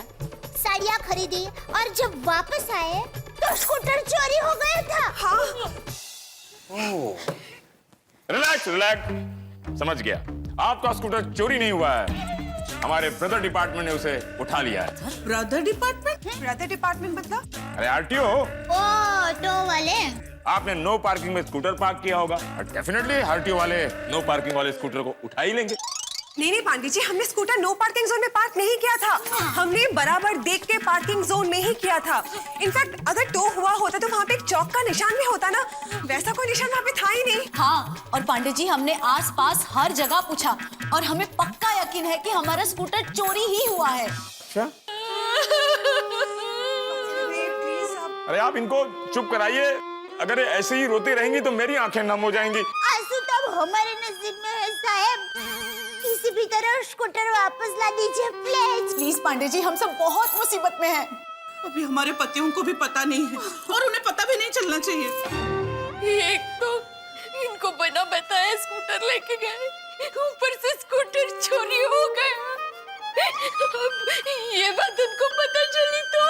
साड़ियाँ खरीदी और जब वापस आए तो स्कूटर चोरी हो गया था। हाँ। रिलैक्स रिलैक्स, समझ गया। आपका स्कूटर चोरी नहीं हुआ है, हमारे ब्रदर डिपार्टमेंट ने उसे उठा लिया है। ब्रदर डिपार्टमेंट मतलब? अरे आरटीओ, ओ ऑटो वाले। आपने नो पार्किंग में स्कूटर पार्क किया होगा, डेफिनेटली आरटीओ वाले नो पार्किंग वाले स्कूटर को उठा ही लेंगे। नहीं पांडे जी, हमने स्कूटर नो पार्किंग जोन में पार्क नहीं किया था। हमने बराबर देख के पार्किंग जोन में ही किया था। इनफैक्ट अगर टो हुआ होता तो वहाँ पे एक चौक का निशान भी होता ना, वैसा कोई निशान वहाँ पे था ही नहीं। हाँ, और पांडे जी हमने आसपास हर जगह पूछा और हमें पक्का यकीन है कि हमारा स्कूटर चोरी ही हुआ है। क्या? अरे आप इनको चुप कराइए, अगर ये ऐसे ही रोती रहेंगी तो मेरी आंखें नम हो जाएंगी। आंसू तब हमारे नसीब में है साहब। किसी भी तरह स्कूटर वापस ला दीजिए प्लीज। प्लीज पांडे जी, हम सब बहुत मुसीबत में हैं। अभी हमारे पतियों को भी पता नहीं है और उन्हें पता भी नहीं चलना चाहिए। एक तो इनको बिना बताए स्कूटर लेके गए, ऊपर से स्कूटर चोरी हो गया। अब ये बात उनको पता चली तो